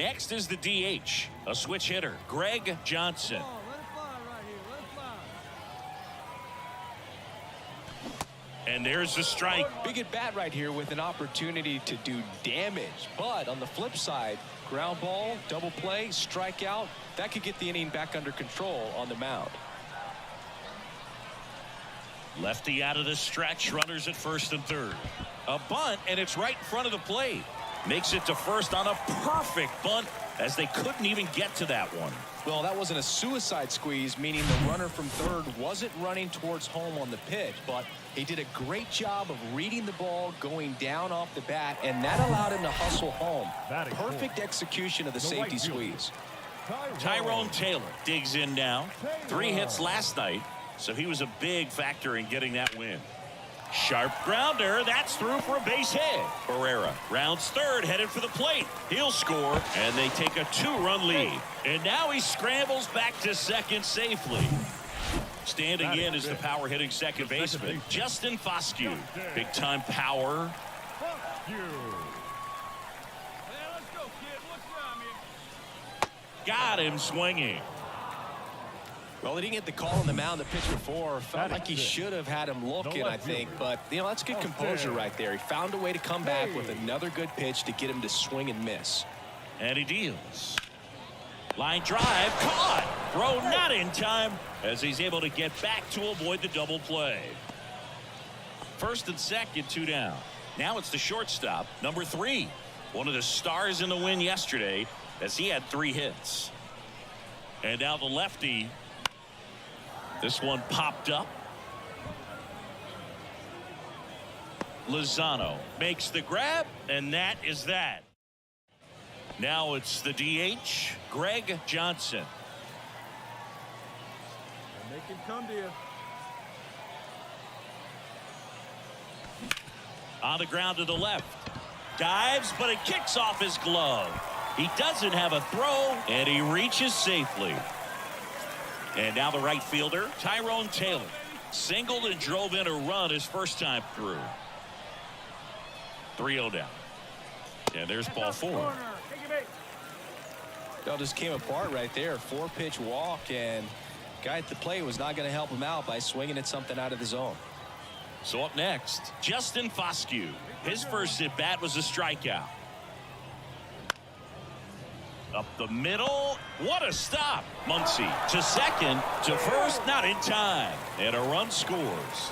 Next is the DH, a switch hitter, Greg Johnson. And there's the strike. Big at bat right here with an opportunity to do damage. But on the flip side, ground ball, double play, strikeout, that could get the inning back under control on the mound. Lefty out of the stretch, runners at first and third. A bunt, and it's right in front of the plate. Makes it to first on a perfect bunt, as they couldn't even get to that one. Well, that wasn't a suicide squeeze, meaning the runner from third wasn't running towards home on the pitch, but he did a great job of reading the ball going down off the bat, and that allowed him to hustle home. Perfect execution of the safety squeeze. Tyrone Taylor digs in now. 3 hits last night, so he was a big factor in getting that win. Sharp grounder, that's through for a base hit. Barrera rounds third, headed for the plate. He'll score, and they take a 2-run lead. And now he scrambles back to second safely. Standing in is the power-hitting second baseman, Justin Foscue. Big-time power. Got him swinging. Well, he didn't get the call on the mound the pitch before. Felt like he should have had him looking, I think. But, that's good composure right there. He found a way to come back with another good pitch to get him to swing and miss. And he deals. Line drive, caught. Throw not in time, as he's able to get back to avoid the double play. First and second, 2 down. Now it's the shortstop, number 3. One of the stars in the win yesterday, as he had 3 hits. And now the lefty. This one popped up. Lozano makes the grab, and that is that. Now it's the DH, Greg Johnson. And they can come to you. On the ground to the left. Dives, but it kicks off his glove. He doesn't have a throw, and he reaches safely. And now the right fielder, Tyrone Taylor. Singled and drove in a run his first time through. 3-0 down. And there's ball 4. Well, just came apart right there. 4-pitch walk, and guy at the plate was not going to help him out by swinging at something out of the zone. So up next, Justin Foscue. His first at bat was a strikeout. Up the middle. What a stop. Muncy to second, to first, not in time. And a run scores.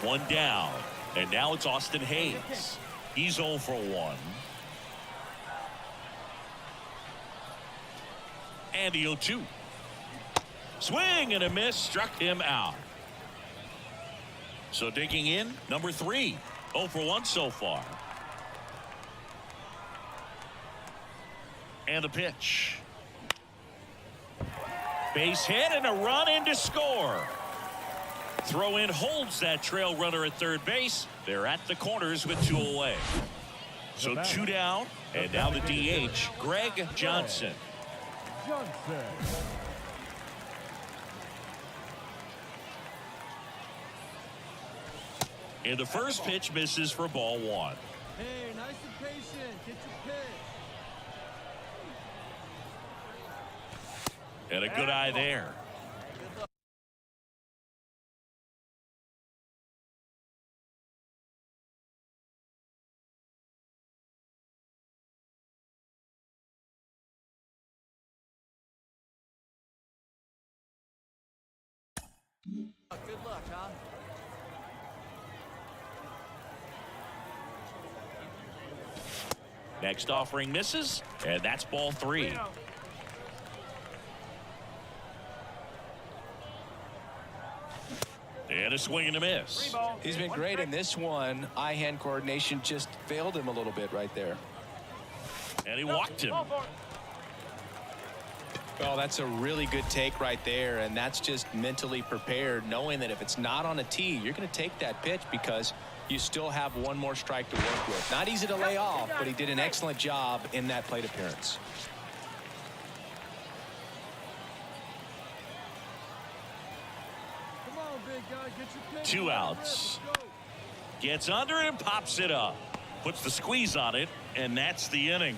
1 down. And now it's Austin Hayes. He's 0 for 1. And the 0-2. Swing and a miss, struck him out. So digging in, number 3. 0 for 1 so far. And the pitch. Base hit and a run in to score. Throw in holds that trail runner at third base. They're at the corners with 2 away. So 2 down, and now the DH, Greg Johnson. And the first pitch misses for ball 1. Hey, nice and patient. Get your pitch. And a good eye there. Good luck, huh? Next offering misses, and that's ball 3. And a swing and a miss. He's been great in this one. Eye-hand coordination just failed him a little bit right there. And he walked him. Oh, that's a really good take right there, and that's just mentally prepared, knowing that if it's not on a tee, you're going to take that pitch because you still have one more strike to work with. Not easy to lay off, but he did an excellent job in that plate appearance. Come on, big guy, get your pitch. 2 outs. Gets under and pops it up. Puts the squeeze on it, and that's the inning.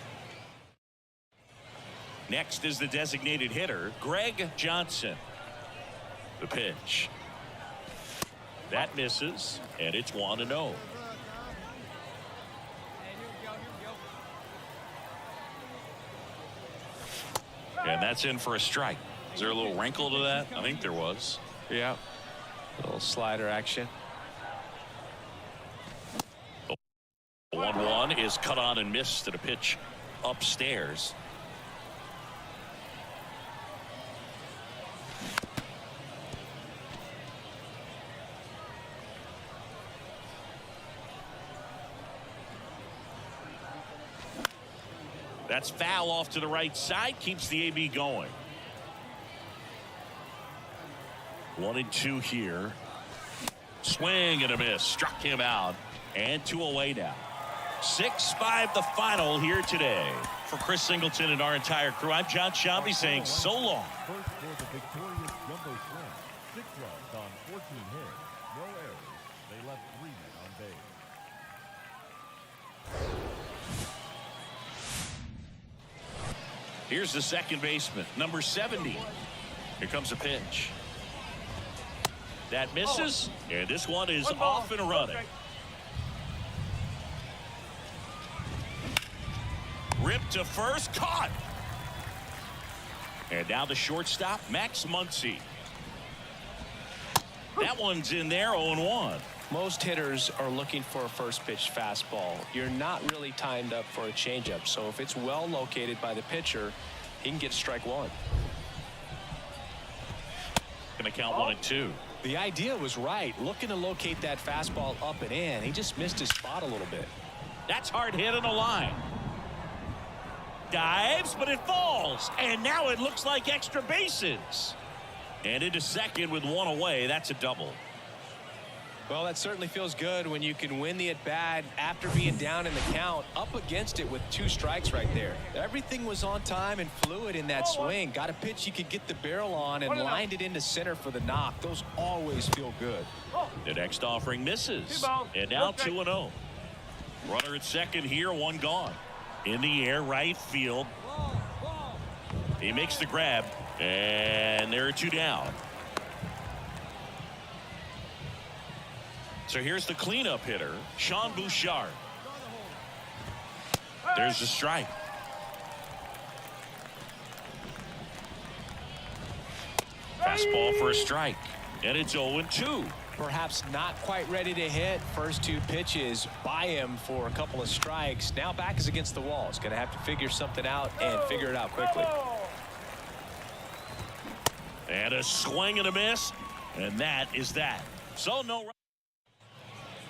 Next is the designated hitter, Greg Johnson. The pitch. That misses, and it's 1-0. And that's in for a strike. Is there a little wrinkle to that? I think there was. Yeah. A little slider action. The 1-1 is cut on and missed to the pitch upstairs. That's foul off to the right side, keeps the AB going. 1-2 here. Swing and a miss, struck him out, and 2 away now. 6-5 the final here today. For Chris Singleton and our entire crew, I'm John Shambi saying so long. First for the victorious Jumbo Shrimp. 6 runs on 14 hits, no errors. They left 3 men on base. Here's the second baseman, number 70. Here comes a pitch. That misses, and this one is off and running. Ripped to first, caught. And now the shortstop, Max Muncy. That one's in there, 0-1. Most hitters are looking for a first pitch fastball. You're not really timed up for a changeup, so if it's well located by the pitcher, he can get strike one. Gonna count 1-2. The idea was right, looking to locate that fastball up and in. He just missed his spot a little bit. That's hard hit on the line. Dives, but it falls, and now it looks like extra bases. And into second with 1 away. That's a double. Well, that certainly feels good when you can win the at-bat after being down in the count, up against it with 2 strikes right there. Everything was on time and fluid in that swing. Got a pitch you could get the barrel on and lined it into center for the knock. Those always feel good. The next offering misses. And now 2-0. Runner at second here, 1 gone. In the air, right field. He makes the grab, and there are 2 down. So here's the cleanup hitter, Sean Bouchard. There's the strike. Fastball for a strike, and it's 0-2. Perhaps not quite ready to hit. First 2 pitches by him for a couple of strikes. Now back is against the wall. He's going to have to figure something out and figure it out quickly. And a swing and a miss, and that is that. So no.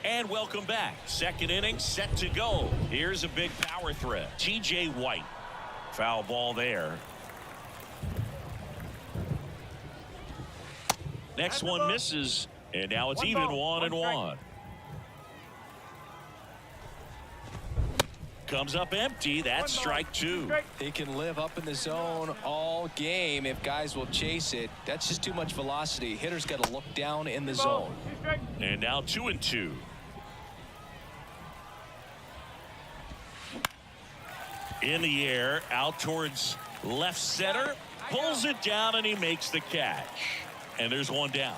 And welcome back. Second inning set to go. Here's a big power threat. T.J. White. Foul ball there. Next one misses, and now it's even 1-1. Comes up empty. That's strike 2. He can live up in the zone all game if guys will chase it. That's just too much velocity. Hitters got to look down in the zone. And now 2-2. In the air, out towards left center, pulls it down, and he makes the catch. And there's 1 down.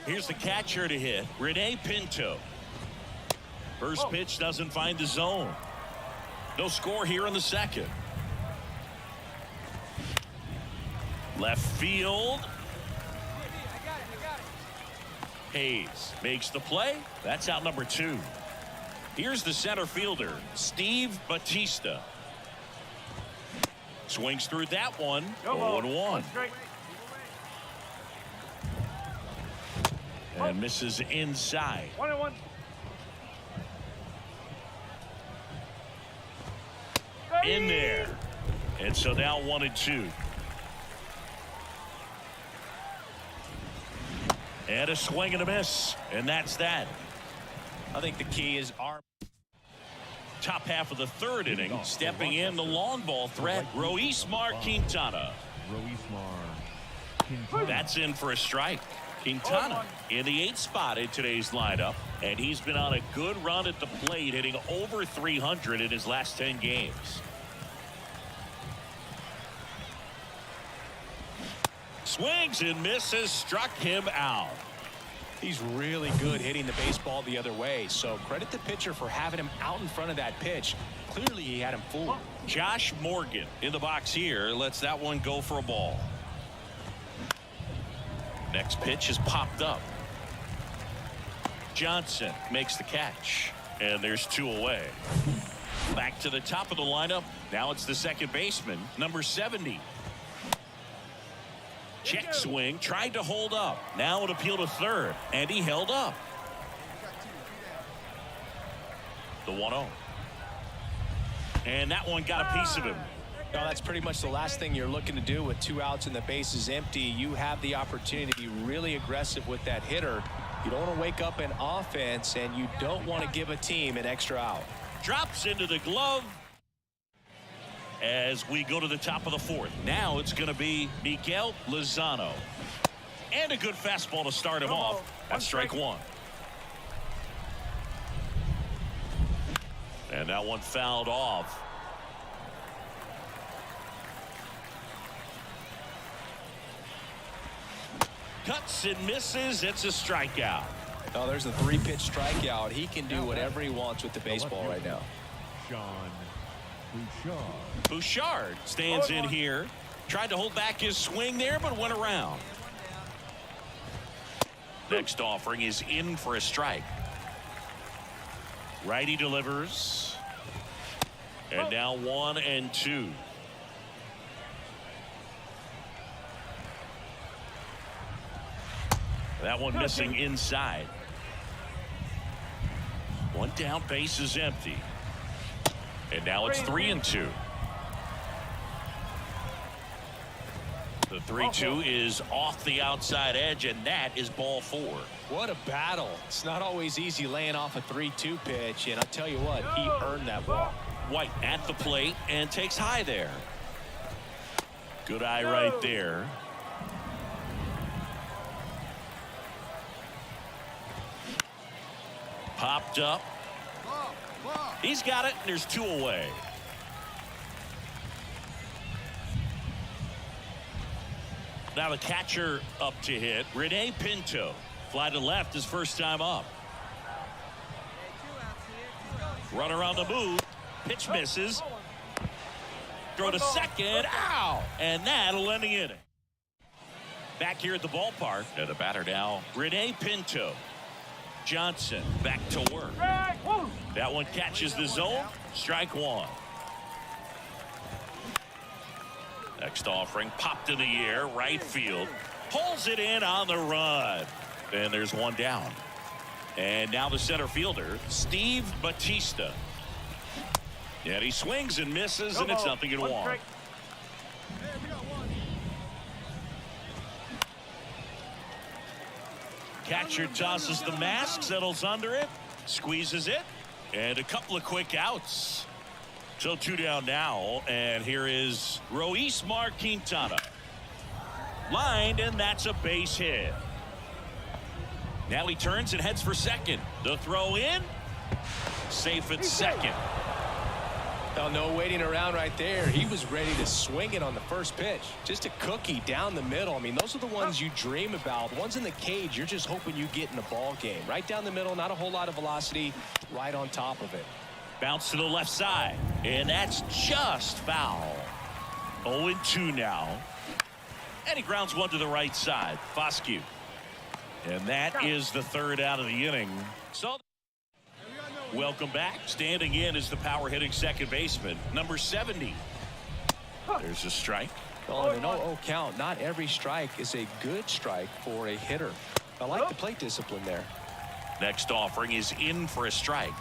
Here's the catcher to hit, Rene Pinto. First pitch doesn't find the zone. No score here in the second. Left field. Hayes makes the play. That's out number 2. Here's the center fielder, Steve Batista. Swings through that one. 0-1. And misses inside. 1-1. In there. And so now 1-2. And a swing and a miss. And that's that. I think the key is our Top half of the third inning. Stepping in the long ball threat, Roismar Quintana. That's in for a strike. Quintana in the 8th spot in today's lineup, and he's been on a good run at the plate, hitting over 300 in his last 10 games. Swings and misses, struck him out. He's really good hitting the baseball the other way, so credit the pitcher for having him out in front of that pitch. Clearly he had him fooled. Josh Morgan in the box here lets that one go for a ball. Next pitch is popped up. Johnson makes the catch, and there's 2 away. Back to the top of the lineup. Now it's the second baseman, number 70. Check swing, tried to hold up. Now it appealed to third, and he held up. The 1-0. And that one got a piece of him. Now that's pretty much the last thing you're looking to do with 2 outs and the bases empty. You have the opportunity to be really aggressive with that hitter. You don't want to wake up in offense, and you don't want to give a team an extra out. Drops into the glove as we go to the top of the 4th. Now it's going to be Miguel Lozano. And a good fastball to start him off. That's strike 1. And that one fouled off. Cuts and misses. It's a strikeout. Oh, there's a 3-pitch strikeout. He can do whatever he wants with the baseball right now. Sean Bouchard. Bouchard stands in here. Tried to hold back his swing there, but went around. Next offering is in for a strike. Righty delivers. And now 1-2. That one missing inside. One down, base is empty. And now it's 3-2. The 3-2 is off the outside edge, and that is ball 4. What a battle. It's not always easy laying off a 3-2 pitch, and I'll tell you what, he earned that ball. White at the plate and takes high there. Good eye right there. Popped up. He's got it, and there's 2 away. Now the catcher up to hit, Rene Pinto. Fly to left his first time up. Runner on the move. Pitch misses. Throw to second. Ow! And that'll end the inning. Back here at the ballpark. And the batter now, Rene Pinto. Johnson back to work. That one catches the zone. Strike 1. Next offering popped in the air. Right field. Pulls it in on the run. And there's 1 down. And now the center fielder, Steve Batista. And he swings and misses, and it's 0-1. Catcher tosses the mask, settles under it, squeezes it, and a couple of quick outs. So 2 down now, and here is Roismar Quintana. Lined, and that's a base hit. Now he turns and heads for second. The throw in, safe at second. Oh, no waiting around right there. He was ready to swing it on the first pitch. Just a cookie down the middle. I mean, those are the ones you dream about. Ones in the cage, you're just hoping you get in the ball game. Right down the middle, not a whole lot of velocity, right on top of it. Bounce to the left side, and that's just foul. 0-2 now. And he grounds one to the right side. Foscue. And that is the 3rd out of the inning. So welcome back. Standing in is the power hitting second baseman, number 70. There's a strike. Well, in an 0-0 count, not every strike is a good strike for a hitter. I like the plate discipline there. Next offering is in for a strike.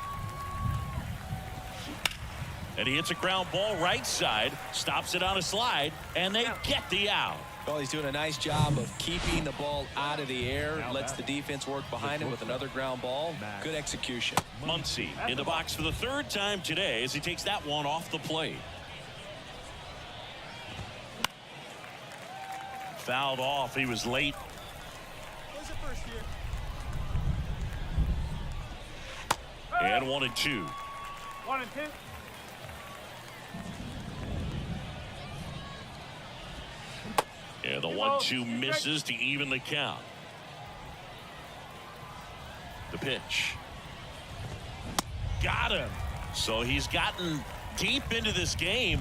And he hits a ground ball right side, stops it on a slide, and they get the out. Well, he's doing a nice job of keeping the ball out of the air, lets the defense work behind him with another ground ball. Good execution. Muncy in the box for the 3rd time today as he takes that one off the plate. Fouled off. He was late. And 1-2. 1-2. And the 1-2 misses to even the count. The pitch. Got him. So he's gotten deep into this game,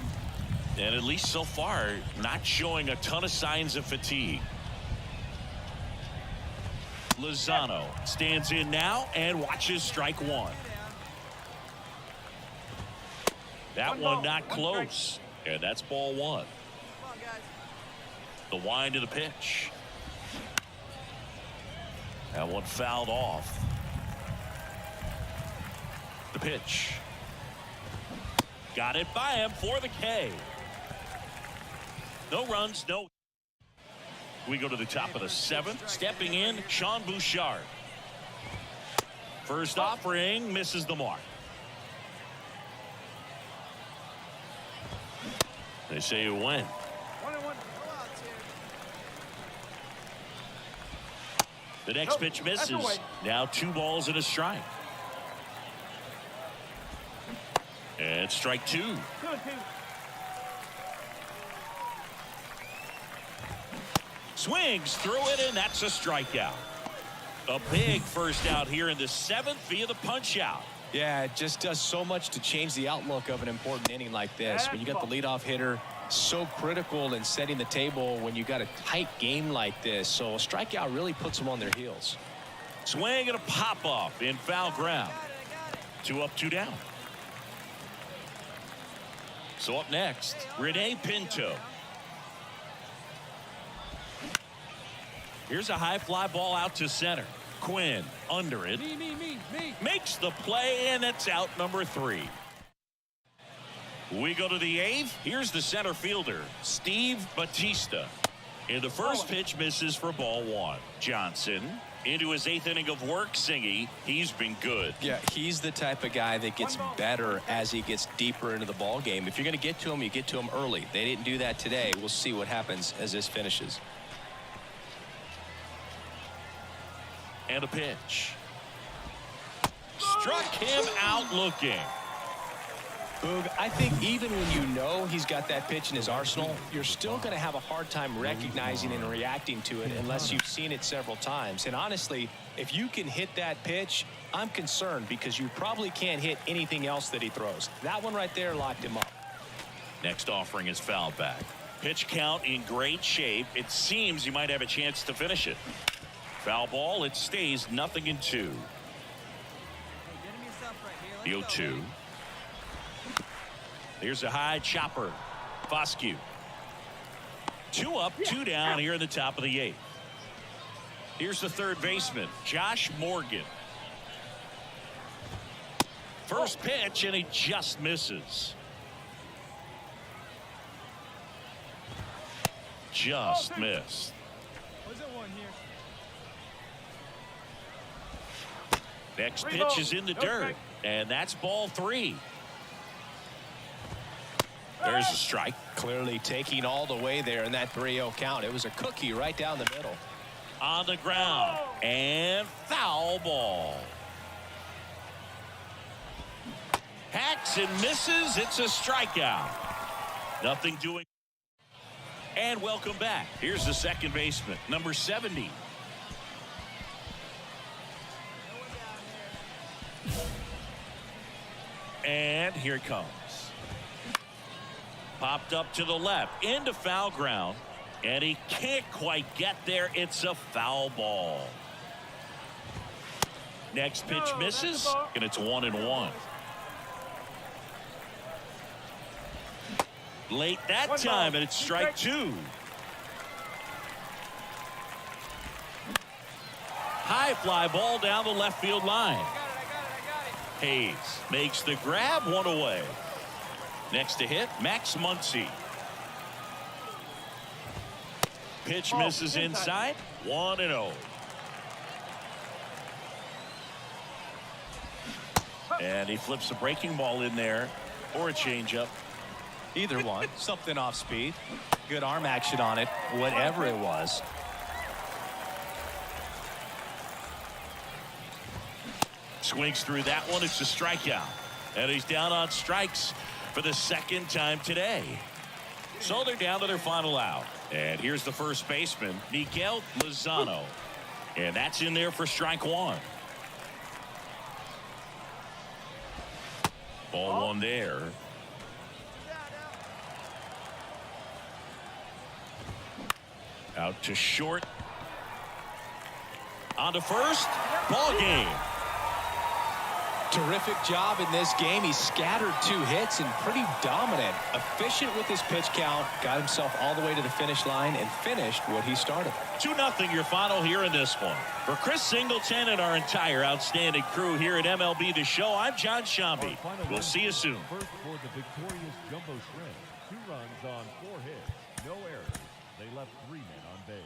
and at least so far, not showing a ton of signs of fatigue. Lozano stands in now and watches strike one. That one not close, and that's ball one. Come on, guys. The wind to the pitch. That one fouled off. The pitch. Got it by him for the K. No runs, no. We go to the top of the seventh. Stepping in, Sean Bouchard. First offering misses the mark. They say you win. 1-1. Go out here. The next pitch misses. Now 2 balls and a strike. And strike 2. Swings through it, and that's a strikeout. A big first out here in the 7th via the punch out. Yeah, it just does so much to change the outlook of an important inning like this. When you got the leadoff hitter, so critical in setting the table when you got a tight game like this. So a strikeout really puts them on their heels. Swing and a pop off in foul ground. 2 up, 2 down. So up next, Rene Pinto. Here's a high fly ball out to center. Quinn under it. Me. Makes the play, and it's out number 3. We go to the 8th. Here's the center fielder, Steve Batista. And the first pitch misses for ball 1. Johnson into his 8th inning of work. Singy, he's been good. Yeah, he's the type of guy that gets better as he gets deeper into the ball game. If you're going to get to him, you get to him early. They didn't do that today. We'll see what happens as this finishes. And a pitch. Struck him out looking. Boog, I think even when you know he's got that pitch in his arsenal, you're still going to have a hard time recognizing and reacting to it unless you've seen it several times. And honestly, if you can hit that pitch, I'm concerned because you probably can't hit anything else that he throws. That one right there locked him up. Next offering is fouled back. Pitch count in great shape. It seems he might have a chance to finish it. Foul ball. It stays 0-2. Hey, get him yourself right here. Let's The go, 0-2. baby. Here's a high chopper. Foscue. 2 up, 2 down here in the top of the 8th. Here's the third baseman, Josh Morgan. First pitch, and he just misses. Just missed. Was it one here? Next pitch is in the dirt, and that's ball 3. There's a strike. Clearly taking all the way there in that 3-0 count. It was a cookie right down the middle. On the ground, and foul ball. Hacks and misses. It's a strikeout. Nothing doing. And welcome back. Here's the second baseman, number 70. And here it comes. Popped up to the left into foul ground, and he can't quite get there. It's a foul ball. Next pitch misses, and it's 1-1. Late that time, and it's strike 2. High fly ball down the left field line. I got it. Hayes makes the grab, 1 away. Next to hit, Max Muncy. Pitch misses inside, 1-0. And he flips a breaking ball in there, or a changeup. Either one. Something off speed. Good arm action on it, whatever it was. Swings through that one. It's a strikeout. And he's down on strikes for the second time today. So they're down to their final out. And here's the first baseman, Miguel Lozano. And that's in there for strike one. Ball one there. Out to short. On to first. Ball game. Terrific job in this game. He scattered 2 hits and pretty dominant. Efficient with his pitch count. Got himself all the way to the finish line and finished what he started. 2-0 your final here in this one. For Chris Singleton and our entire outstanding crew here at MLB The Show, I'm John Shambi. We'll see you soon. First for the victorious Jumbo Shrimp. 2 runs on 4 hits. No errors. They left 3 men on base.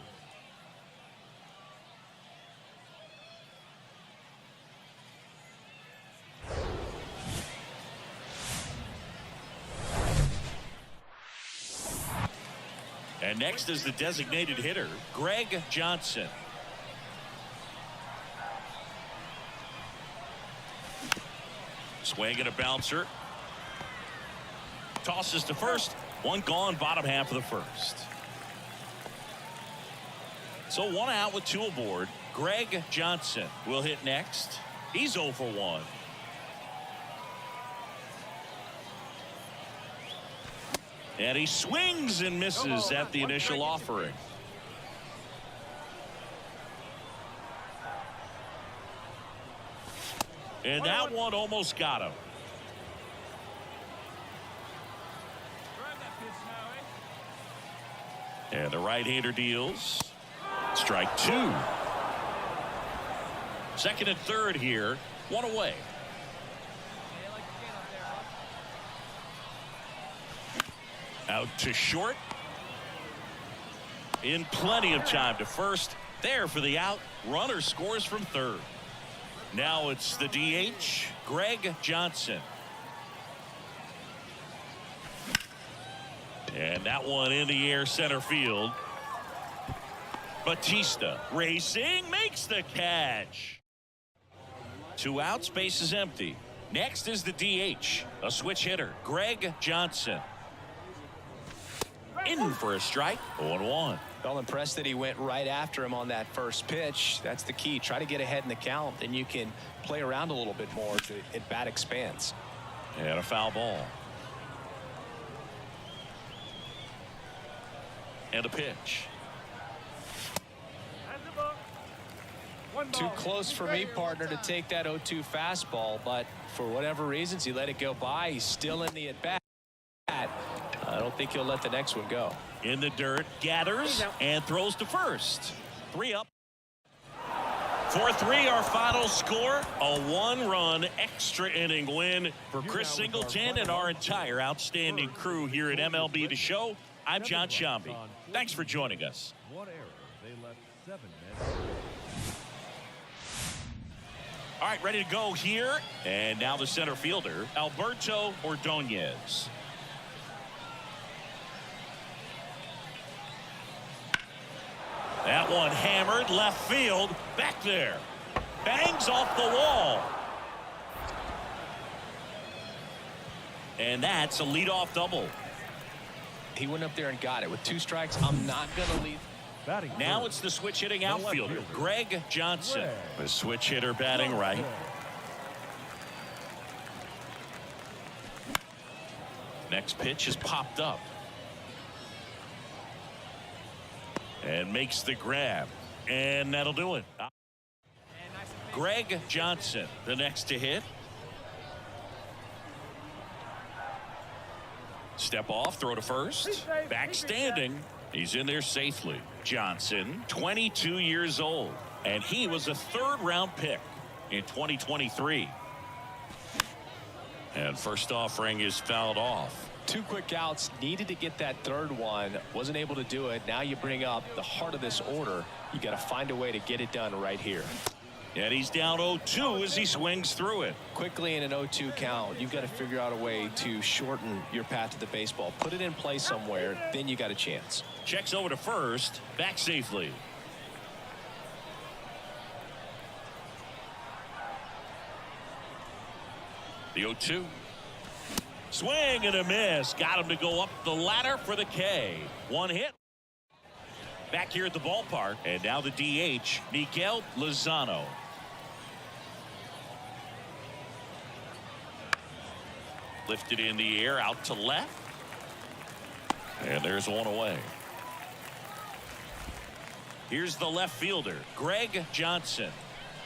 And next is the designated hitter, Greg Johnson. Swing and a bouncer. Tosses to first. One gone, bottom half of the first. So 1 out with 2 aboard. Greg Johnson will hit next. He's 0 for 1. And he swings and misses at the initial offering. And that one almost got him. And the right-hander deals. Strike 2. Second and third here. 1 away. Out to short. In plenty of time to first. There for the out. Runner scores from third. Now it's the DH, Greg Johnson. And that one in the air center field. Batista racing, makes the catch. 2 outs, base is empty. Next is the DH, a switch hitter, Greg Johnson. In for a strike, 0-1. Well, impressed that he went right after him on that first pitch. That's the key. Try to get ahead in the count, then you can play around a little bit more as the at bat expands. And a foul ball. And a pitch. Too close for me, partner, to take that 0-2 fastball, but for whatever reasons, he let it go by. He's still in the at bat. I don't think he'll let the next one go. In the dirt, gathers and throws to first. 3 up. 4-3 our final score. A 1-run extra inning win for Chris Singleton and our entire outstanding crew here at MLB The Show. I'm John Shambi. Thanks for joining us. 1 error. They left 7 men. All right, ready to go here. And now the center fielder, Alberto Ordonez. That one hammered left field. Back there. Bangs off the wall. And that's a leadoff double. He went up there and got it. With 2 strikes, I'm not going to leave. Batting Now first, it's the switch hitting the left outfielder, fielder, Greg Johnson. Greg. The switch hitter batting right. Next pitch is popped up. And makes the grab. And that'll do it. Greg Johnson, the next to hit. Step off, throw to first. Back standing. He's in there safely. Johnson, 22 years old. And he was a 3rd-round pick in 2023. And first offering is fouled off. 2 quick outs, needed to get that 3rd one, wasn't able to do it. Now you bring up the heart of this order. You got to find a way to get it done right here. And he's down 0-2 as he swings through it. Quickly in an 0-2 count, you've got to figure out a way to shorten your path to the baseball. Put it in play somewhere, then you got a chance. Checks over to first, back safely. The 0-2. Swing and a miss. Got him to go up the ladder for the K. 1 hit. Back here at the ballpark, and now the DH, Miguel Lozano. Lifted in the air, out to left. And there's one away. Here's the left fielder, Greg Johnson.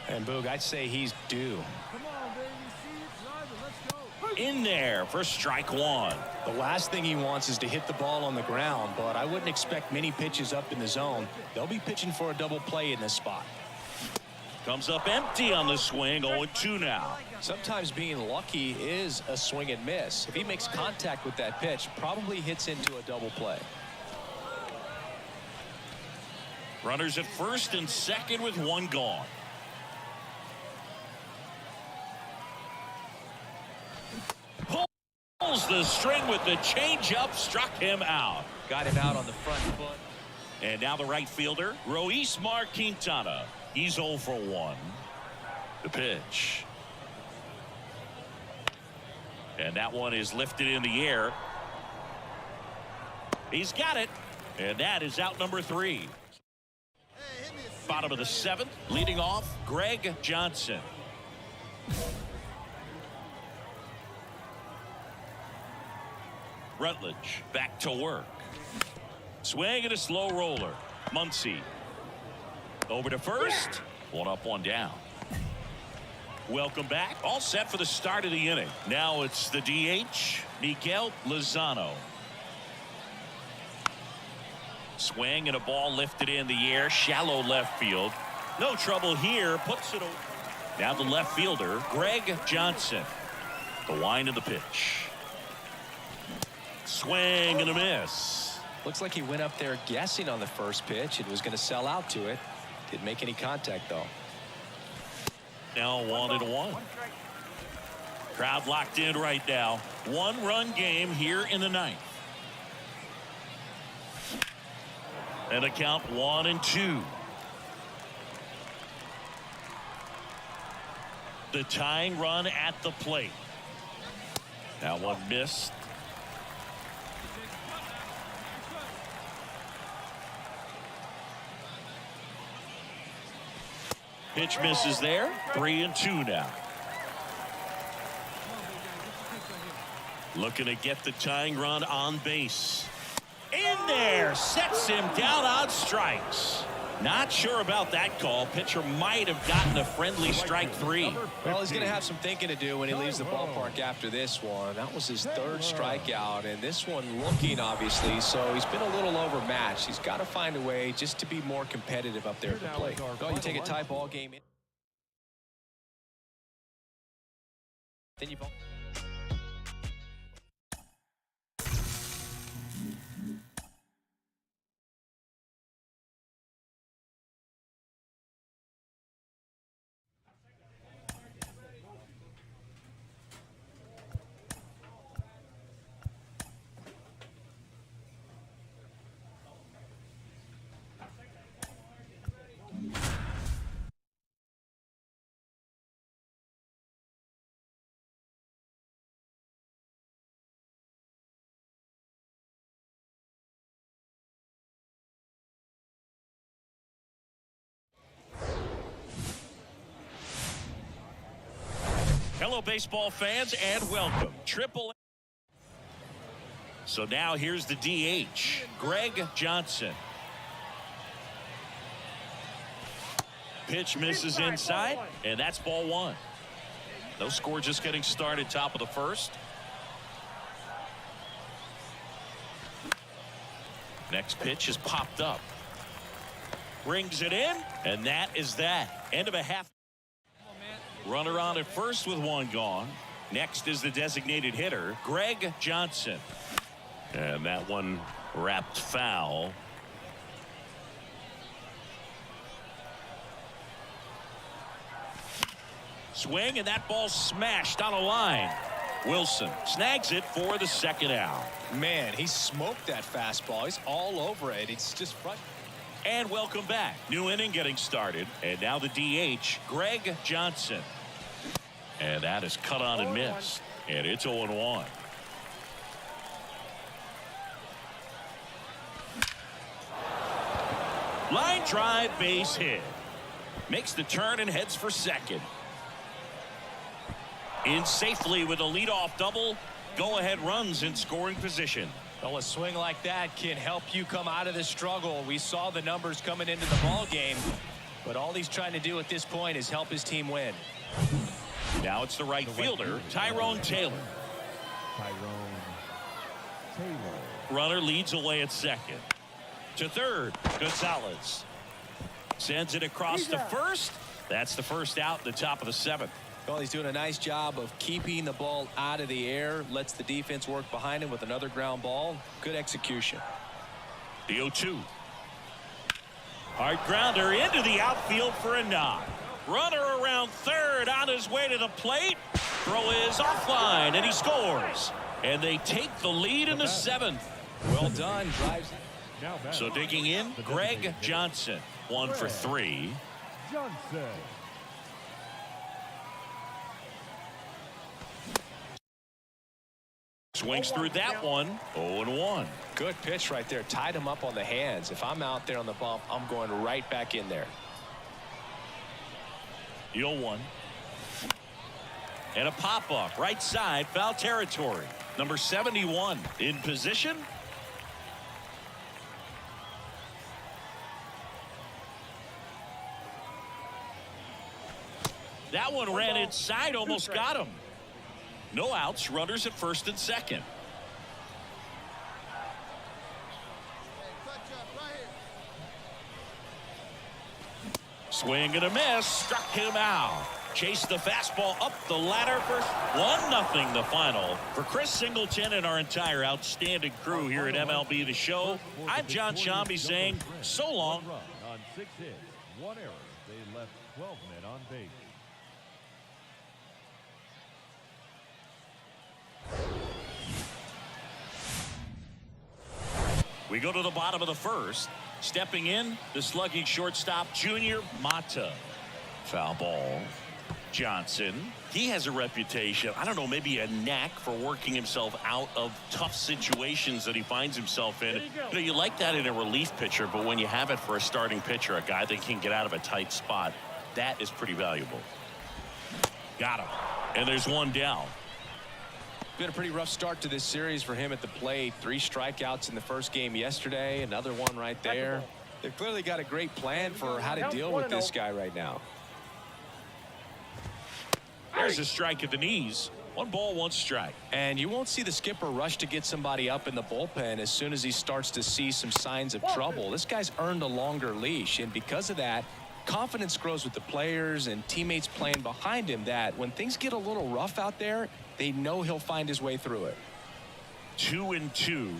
And Boog, I'd say he's due. Come on, baby. See it, drive it. Let's go. In there for strike one. The last thing he wants is to hit the ball on the ground, but I wouldn't expect many pitches up in the zone. They'll be pitching for a double play in this spot. Comes up empty on the swing, 0-2 now. Sometimes being lucky is a swing and miss. If he makes contact with that pitch, probably hits into a double play. Runners at first and second with one gone. Pulls the string with the changeup, struck him out. Got him out on the front foot. And now the right fielder, Roismar Quintana. He's 0 for 1. The pitch. And that one is lifted in the air. He's got it. And that is out number 3. Bottom of the 7th, leading off, Greg Johnson. Rutledge back to work. Swing and a slow roller. Muncy over to first. One up, one down. Welcome back. All set for the start of the inning. Now it's the DH, Miguel Lozano. Swing and a ball lifted in the air, shallow left field. No trouble here. Puts it over. Now the left fielder, Greg Johnson. The wind of the pitch. Swing and a miss. Looks like he went up there guessing on the first pitch and was going to sell out to it. Didn't make any contact, though. Now 1-1. Crowd locked in right now. One-run game here in the 9th. And the count 1-2. The tying run at the plate. That one missed. Pitch misses there. 3-2 now. Looking to get the tying run on base. In there, sets him down on strikes. Not sure about that call. Pitcher might have gotten a friendly strike 3. Well, he's going to have some thinking to do when he leaves the ballpark after this one. That was his 3rd strikeout, and this one looking, obviously, so he's been a little overmatched. He's got to find a way just to be more competitive up there at the plate. Well, you take a tie ball game in. Then you Hello, baseball fans, and welcome. Triple. So now here's the DH, Greg Johnson. Pitch misses inside, and that's ball 1. No score, just getting started, top of the 1st. Next pitch is popped up. Brings it in, and that is that. End of a half. Runner on at first with one gone. Next is the designated hitter, Greg Johnson. And that one wrapped foul. Swing, and that ball smashed on a line. Wilson snags it for the 2nd out. Man, he smoked that fastball. He's all over it. It's just frustrating. And welcome back. New inning getting started. And now the DH, Greg Johnson. And that is cut on and missed. And it's 0-1. Line drive, base hit. Makes the turn and heads for second. In safely with a leadoff double. Go-ahead runs in scoring position. Well, a swing like that can help you come out of this struggle. We saw the numbers coming into the ball game, but all he's trying to do at this point is help his team win. Now it's the right fielder, Tyrone Taylor. Tyrone Taylor. Runner leads away at second. To third, Gonzalez. Sends it across to first. That's the first out in the top of the seventh. Well, he's doing a nice job of keeping the ball out of the air. Lets the defense work behind him with another ground ball. Good execution. The 0-2. Hard grounder into the outfield for a knock. Runner around third on his way to the plate. Throw is offline and he scores. And they take the lead in the seventh. Well done. Drives. Now back. So digging in, Greg Johnson. 1 for 3. Johnson. Swings through that one. 0-1. Good pitch right there. Tied him up on the hands. If I'm out there on the bump, I'm going right back in there. The 0-1. And a pop-up. Right side. Foul territory. Number 71 in position. That one ran inside. Almost got him. No outs. Runners at first and second. Swing and a miss. Struck him out. Chased the fastball up the ladder for 1-0 the final. For Chris Singleton and our entire outstanding crew here at MLB The Show, I'm John Shambi saying so long. 1 run on 6 hits, 1 error. They left 12 men on base. We go to the bottom of the first. Stepping in, the slugging shortstop, Junior Mata. Foul ball. Johnson. He has a reputation, I don't know, maybe a knack for working himself out of tough situations that he finds himself in. You know, you like that in a relief pitcher, but when you have it for a starting pitcher, a guy that can get out of a tight spot, that is pretty valuable. Got him. And there's one down. Been a pretty rough start to this series for him at the plate. 3 strikeouts in the first game yesterday. Another one right there. They've clearly got a great plan for how to deal with this guy right now. There's a strike at the knees. 1 ball, 1 strike. And you won't see the skipper rush to get somebody up in the bullpen as soon as he starts to see some signs of trouble. This guy's earned a longer leash, and because of that, confidence grows with the players and teammates playing behind him, that when things get a little rough out there, they know he'll find his way through it. 2-2.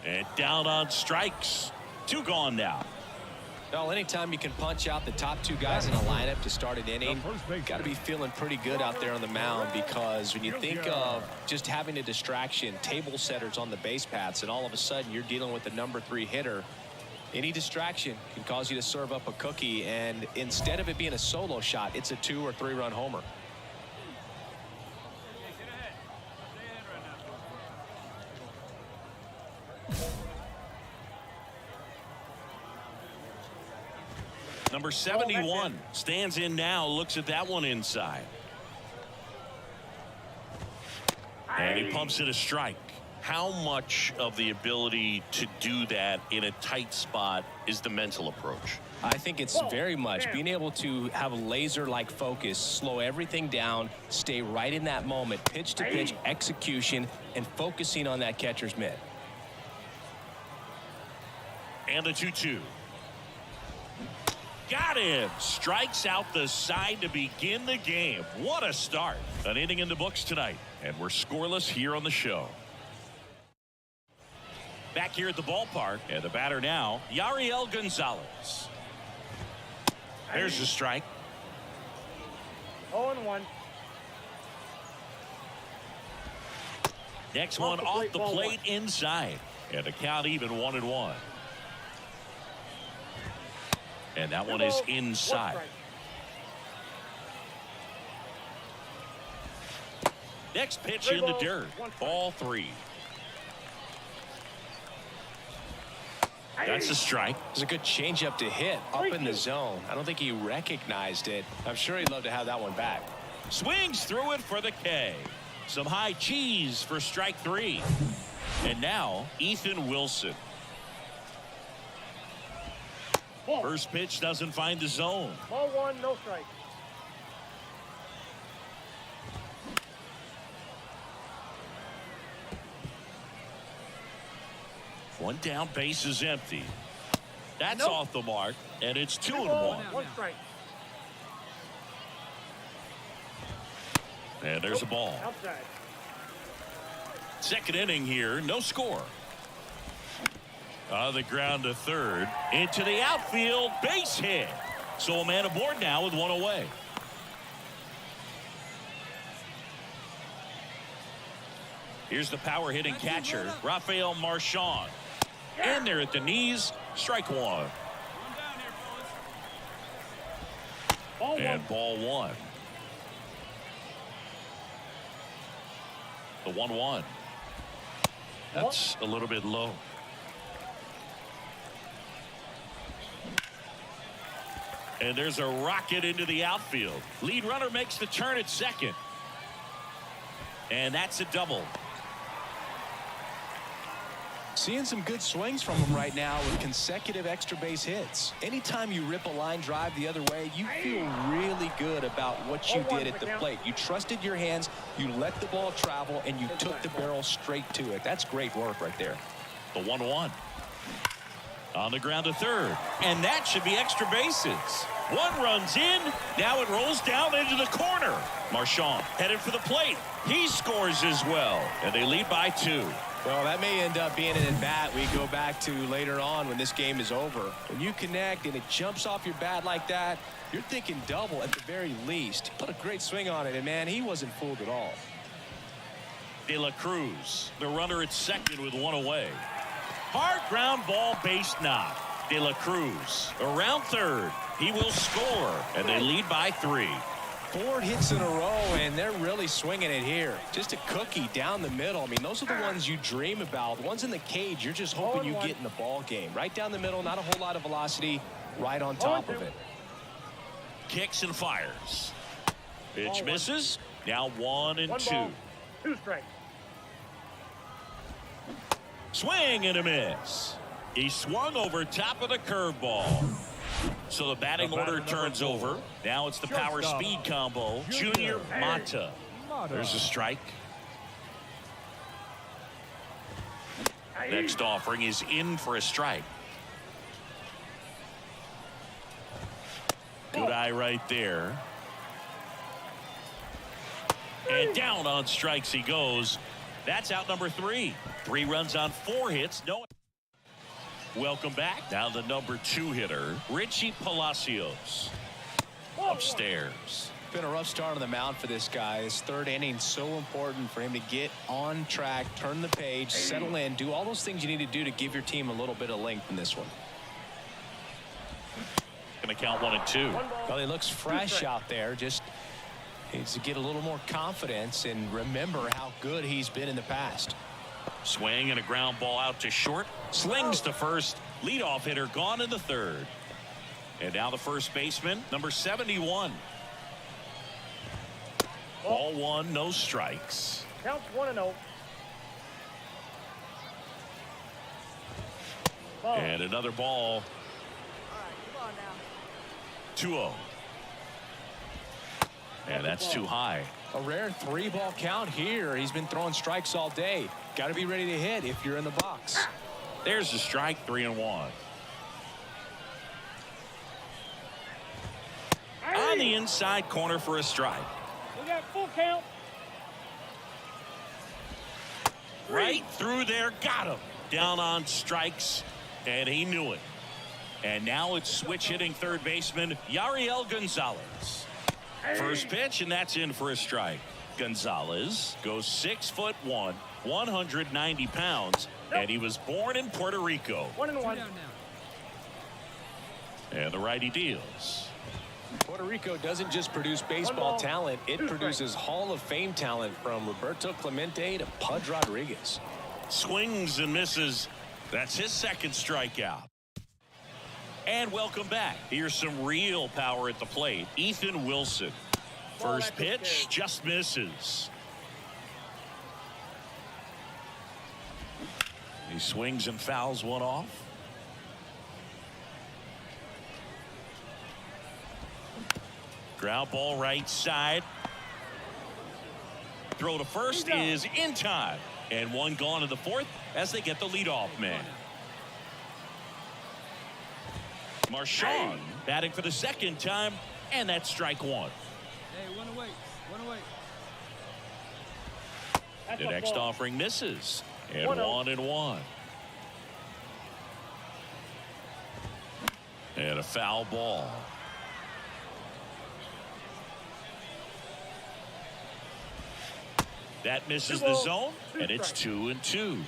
And down on strikes. 2 gone now. Well, anytime you can punch out the top 2 guys in a lineup to start an inning, got to be feeling pretty good out there on the mound, because when you think of just having a distraction, table setters on the base paths, and all of a sudden you're dealing with the number 3 hitter, any distraction can cause you to serve up a cookie, and instead of it being a solo shot, it's a 2 or 3 run homer. Number 71 stands in now, looks at that one inside. And he pumps it a strike. How much of the ability to do that in a tight spot is the mental approach? I think it's very much being able to have a laser-like focus, slow everything down, stay right in that moment, pitch to pitch execution, and focusing on that catcher's mitt. And the 2-2. Got him. Strikes out the side to begin the game. What a start. An inning in the books tonight, and we're scoreless here on the show. Back here at the ballpark, and the batter now, Yariel Gonzalez. There's the strike. 0-1. Next one off the plate inside, and the count even 1-1. And that one is inside. Next pitch in the dirt. Ball 3. That's a strike. It was a good changeup to hit up in the zone. I don't think he recognized it. I'm sure he'd love to have that one back. Swings through it for the K. Some high cheese for strike 3. And now Ethan Wilson. First pitch doesn't find the zone. Ball 1, no strike. One down, base is empty. That's off the mark, and it's 2-1. One strike. And there's a ball. Outside. Second inning here, no score. On the ground to third, into the outfield, base hit. So a man aboard now with one away. Here's the power hitting catcher, Rafael Marchand. In there at the knees, strike 1. And ball 1. The 1-1. That's a little bit low. And there's a rocket into the outfield. Lead runner makes the turn at second. And that's a double. Seeing some good swings from him right now with consecutive extra base hits. Anytime you rip a line drive the other way, you feel really good about what you did at the plate. You trusted your hands, you let the ball travel, and you took the barrel straight to it. That's great work right there. The 1-1. On the ground to third. And that should be extra bases. One runs in. Now it rolls down into the corner. Marchand headed for the plate. He scores as well. And they lead by 2. Well, that may end up being an at-bat we go back to later on when this game is over. When you connect and it jumps off your bat like that, you're thinking double at the very least. Put a great swing on it, and, man, he wasn't fooled at all. De La Cruz, the runner at second with one away. Hard ground ball, base knock. De La Cruz around third. He will score, and they lead by 3. 4 hits in a row, and they're really swinging it here. Just a cookie down the middle. I mean, those are the ones you dream about. The ones in the cage, you're just hoping you get in the ball game. Right down the middle, not a whole lot of velocity, right on top of it. Kicks and fires. Pitch misses. Now 1-2. 2 strikes. Swing and a miss. He swung over top of the curveball. So the batting order turns over. Now it's the power speed combo. Junior Mata. There's a strike. Next offering is in for a strike. Good eye right there. And down on strikes he goes. That's out number 3. 3 runs on 4 hits. No. Welcome back. Now the number 2 hitter, Richie Palacios. Upstairs. Been a rough start on the mound for this guy. His third inning so important for him to get on track, turn the page, settle in, do all those things you need to do to give your team a little bit of length in this one. Going to count 1-2. Well, he looks fresh out there. Just needs to get a little more confidence and remember how good he's been in the past. Swing and a ground ball out to short. Slings to first. Leadoff hitter gone in the third. And now the first baseman, number 71. Ball 1, no strikes. Counts 1-0. And another ball. 2-0. And that's too high. A rare 3-ball count here. He's been throwing strikes all day. Got to be ready to hit if you're in the box. There's the strike, 3-1. On the inside corner for a strike. We got full count. Right through there, got him. Down on strikes, and he knew it. And now it's switch hitting third baseman Yariel Gonzalez. First pitch, and that's in for a strike. Gonzalez goes 6'1", 190 pounds, and he was born in Puerto Rico. 1-1. And the righty deals. Puerto Rico doesn't just produce baseball talent, it produces Hall of Fame talent from Roberto Clemente to Pudge Rodriguez. Swings and misses. That's his second strikeout. And welcome back. Here's some real power at the plate. Ethan Wilson. First pitch just misses. He swings and fouls one off. Ground ball right side. Throw to first is in time. And one gone in the fourth as they get the leadoff man. Marchand batting for the second time, and that's strike one. Hey, one away. One away. The next offering misses. And 1-1. And a foul ball. That misses the zone, and it's 2-2.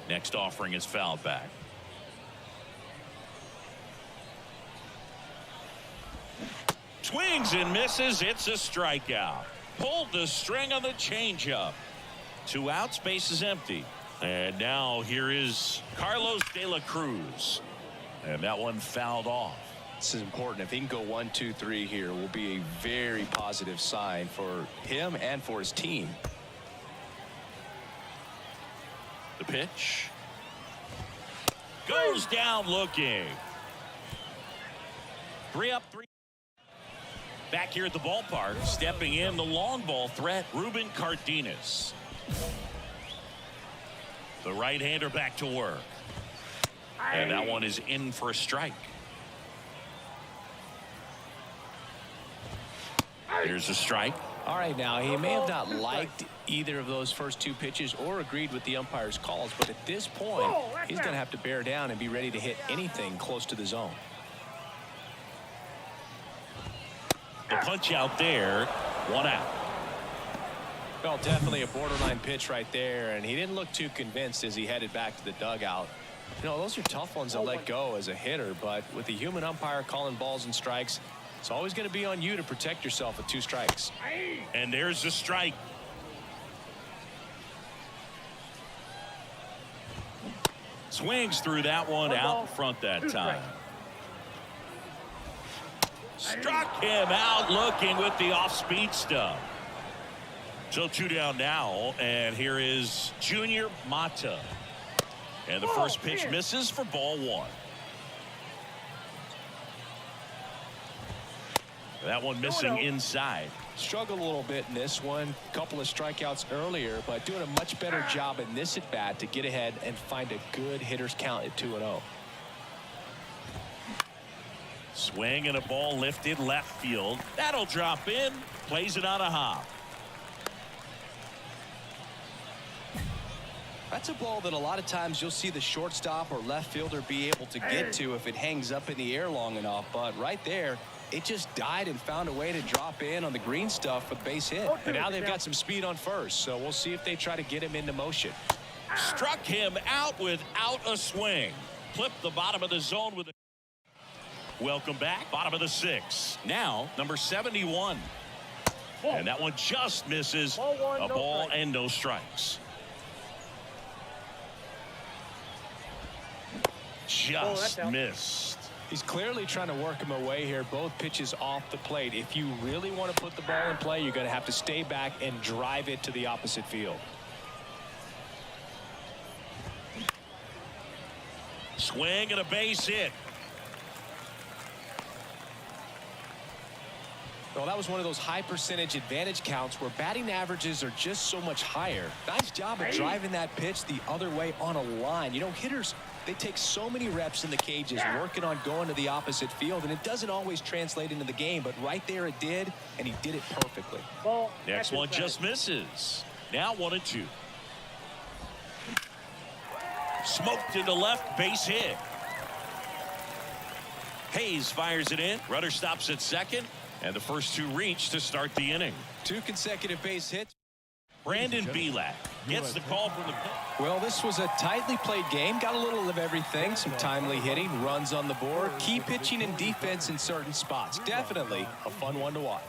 Next offering is fouled back. Swings and misses. It's a strikeout. Pulled the string on the changeup. 2 outs, base is empty. And now here is Carlos De La Cruz. And that one fouled off. This is important. If he can go 1, 2, 3 here, will be a very positive sign for him and for his team. The pitch goes down looking. 3 up, 3. Back here at the ballpark, stepping in the long ball threat, Ruben Cardenas. The right-hander back to work. And that one is in for a strike. Here's a strike. All right, now he may have not liked either of those first 2 pitches or agreed with the umpire's calls, but at this point, he's going to have to bear down and be ready to hit anything close to the zone. The punch out there, 1 out. Well, definitely a borderline pitch right there, and he didn't look too convinced as he headed back to the dugout. You know, those are tough ones to let go as a hitter, but with the human umpire calling balls and strikes, it's always going to be on you to protect yourself with 2 strikes. And there's the strike. Swings through that one out in front that time. Struck him out looking with the off-speed stuff. So 2 down now, and here is Junior Mata. And the first pitch misses for ball 1. That one missing inside. Struggled a little bit in this one. Couple of strikeouts earlier, but doing a much better job in this at-bat to get ahead and find a good hitter's count at 2-0. Swing and a ball lifted left field. That'll drop in. Plays it on a hop. That's a ball that a lot of times you'll see the shortstop or left fielder be able to get to if it hangs up in the air long enough. But right there, it just died and found a way to drop in on the green stuff for the base hit. And now they've got some speed on first, so we'll see if they try to get him into motion. Struck him out without a swing. Flipped the bottom of the zone with a... Welcome back. Bottom of the 6th. Now, number 71. And that one just misses. A ball and no strikes. Just missed. He's clearly trying to work him away here. Both pitches off the plate. If you really want to put the ball in play, you're going to have to stay back and drive it to the opposite field. Swing and a base hit. Well, that was one of those high percentage advantage counts where batting averages are just so much higher. Nice job of driving that pitch the other way on a line. You know, hitters, they take so many reps in the cages working on going to the opposite field, and it doesn't always translate into the game, but right there it did, and he did it perfectly. Next one just misses. Now 1-2. Smoked into left, base hit. Hayes fires it in. Runner stops at second, and the first 2 reach to start the inning. 2 consecutive base hits. Brandon Bielak gets the call from the... Well, this was a tightly played game. Got a little of everything. Some timely hitting, runs on the board, key pitching and defense in certain spots. Definitely a fun one to watch.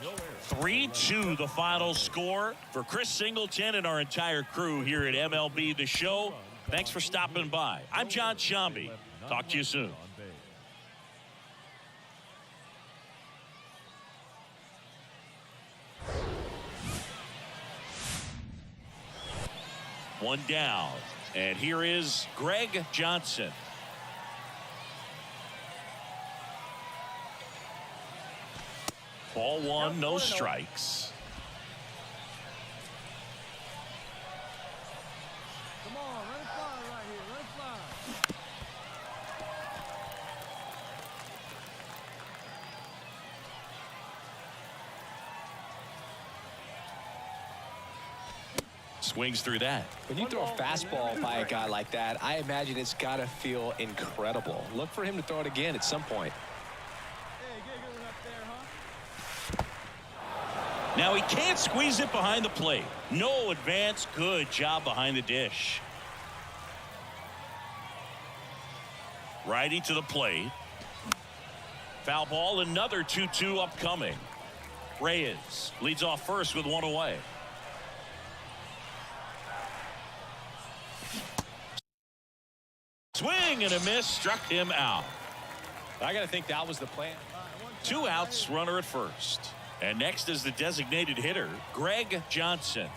3-2 the final score. For Chris Singleton and our entire crew here at MLB The Show, Thanks for stopping by. I'm John Shambi. Talk to you soon. One down. And here is Greg Johnson. Ball one, no strikes. Come on, run it fly right here. Run it fly. Swings through that. When you throw a fastball by a guy like that, I imagine it's got to feel incredible. Look for him to throw it again at some point. Hey, get a good one up there, huh? Now he can't squeeze it behind the plate. No advance. Good job behind the dish. Righty to the plate. Foul ball, another 2-2 upcoming. Reyes leads off first with one away. Swing and a miss, struck him out. I got to think that was the plan. 2 outs, runner at first. And next is the designated hitter, Greg Johnson.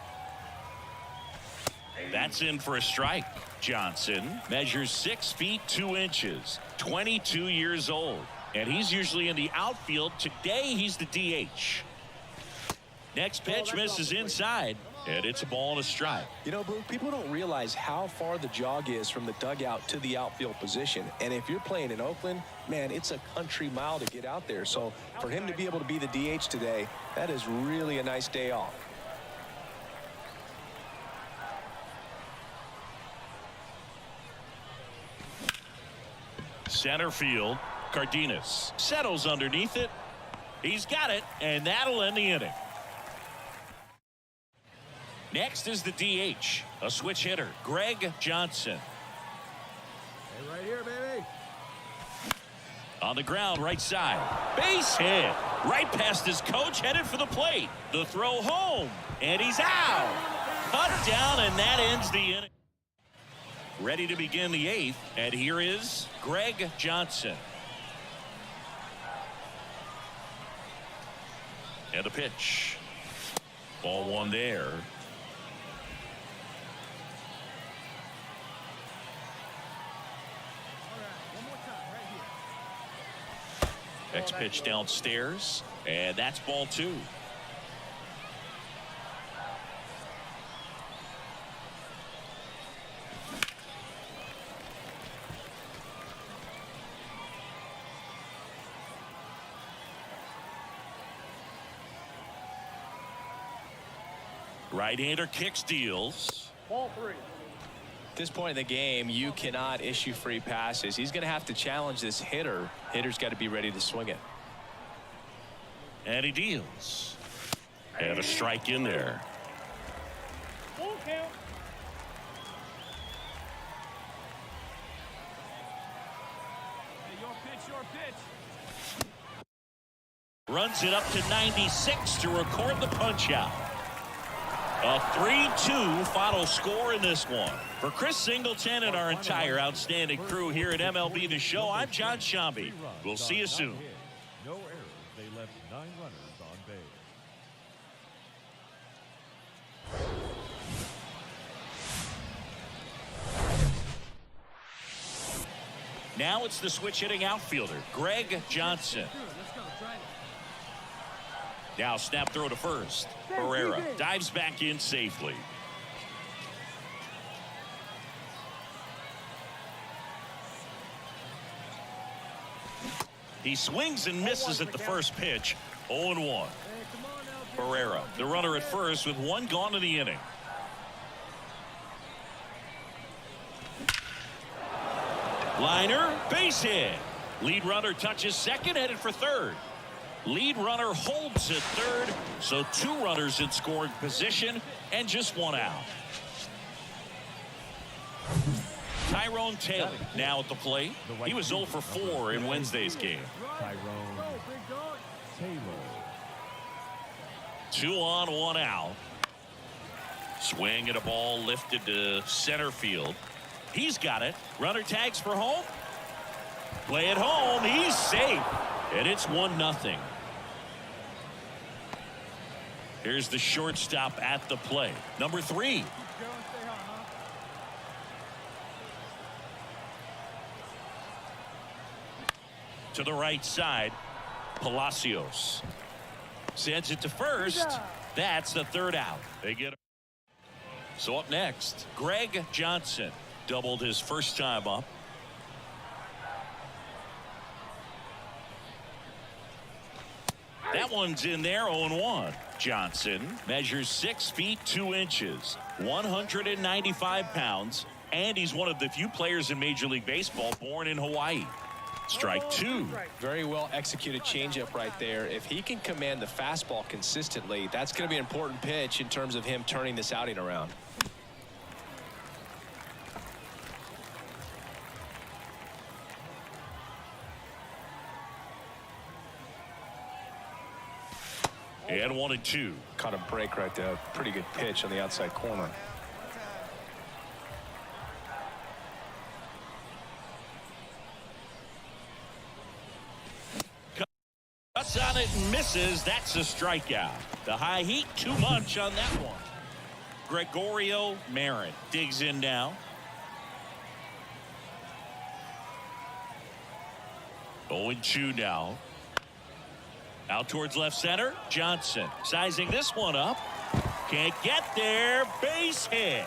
That's in for a strike. Johnson measures 6 feet 2 inches, 22 years old. And he's usually in the outfield. Today, he's the DH. Next pitch misses inside, and it's a ball and a strike. You know, Blue, people don't realize how far the jog is from the dugout to the outfield position. And if you're playing in Oakland, man, it's a country mile to get out there. So for him to be able to be the DH today, that is really a nice day off. Center field, Cardenas settles underneath it. He's got it, and that'll end the inning. Next is the DH, a switch hitter, Greg Johnson. Hey, right here, baby. On the ground, right side. Base hit. Right past his coach, headed for the plate. The throw home, and he's out. Cut down, and that ends the inning. Ready to begin the 8th, and here is Greg Johnson. And a pitch. Ball one there. Next pitch downstairs, and that's ball 2. Right-hander kicks, deals. Ball 3. At this point in the game, you cannot issue free passes. He's going to have to challenge this hitter. Hitter's got to be ready to swing it. And he deals. And a strike in there. Full count. Hey, your pitch. Runs it up to 96 to record the punch out. A 3-2 final score in this one. For Chris Singleton and our entire outstanding crew here at MLB The Show, I'm John Shambi. We'll see you soon. No errors. They left 9 runners on base. Now it's the switch hitting outfielder, Greg Johnson. Let's go. Try it. Now snap throw to first. Barrera dives back in safely. He swings and misses at the first pitch. 0-1. Hey, come on now. Barrera, the runner at first with 1 gone in the inning. Liner, base hit. Lead runner touches second, headed for third. Lead runner holds at third, so 2 runners in scoring position and just 1 out. Tyrone Taylor now at the plate. He was 0 for 4 in Wednesday's game. Tyrone Taylor. 2 on, 1 out. Swing at a ball lifted to center field. He's got it. Runner tags for home. Play it home. He's safe. And it's 1-0. Here's the shortstop at the plate. Number 3. Keep going, stay hot, huh? To the right side. Palacios sends it to first. That's the 3rd out. They get it. So up next, Greg Johnson doubled his first time up. That one's in there. 0-1. Johnson measures 6 feet 2 inches, 195 pounds, and he's one of the few players in Major League Baseball born in Hawaii. Strike 2. Very well executed changeup right there. If he can command the fastball consistently, that's going to be an important pitch in terms of him turning this outing around. And 1-2. Caught a break right there. Pretty good pitch on the outside corner. Cuts on it and misses. That's a strikeout. The high heat too much on that one. Gregorio Marin digs in now. 0-2 now. Out towards left center. Johnson sizing this one up. Can't get there. Base hit.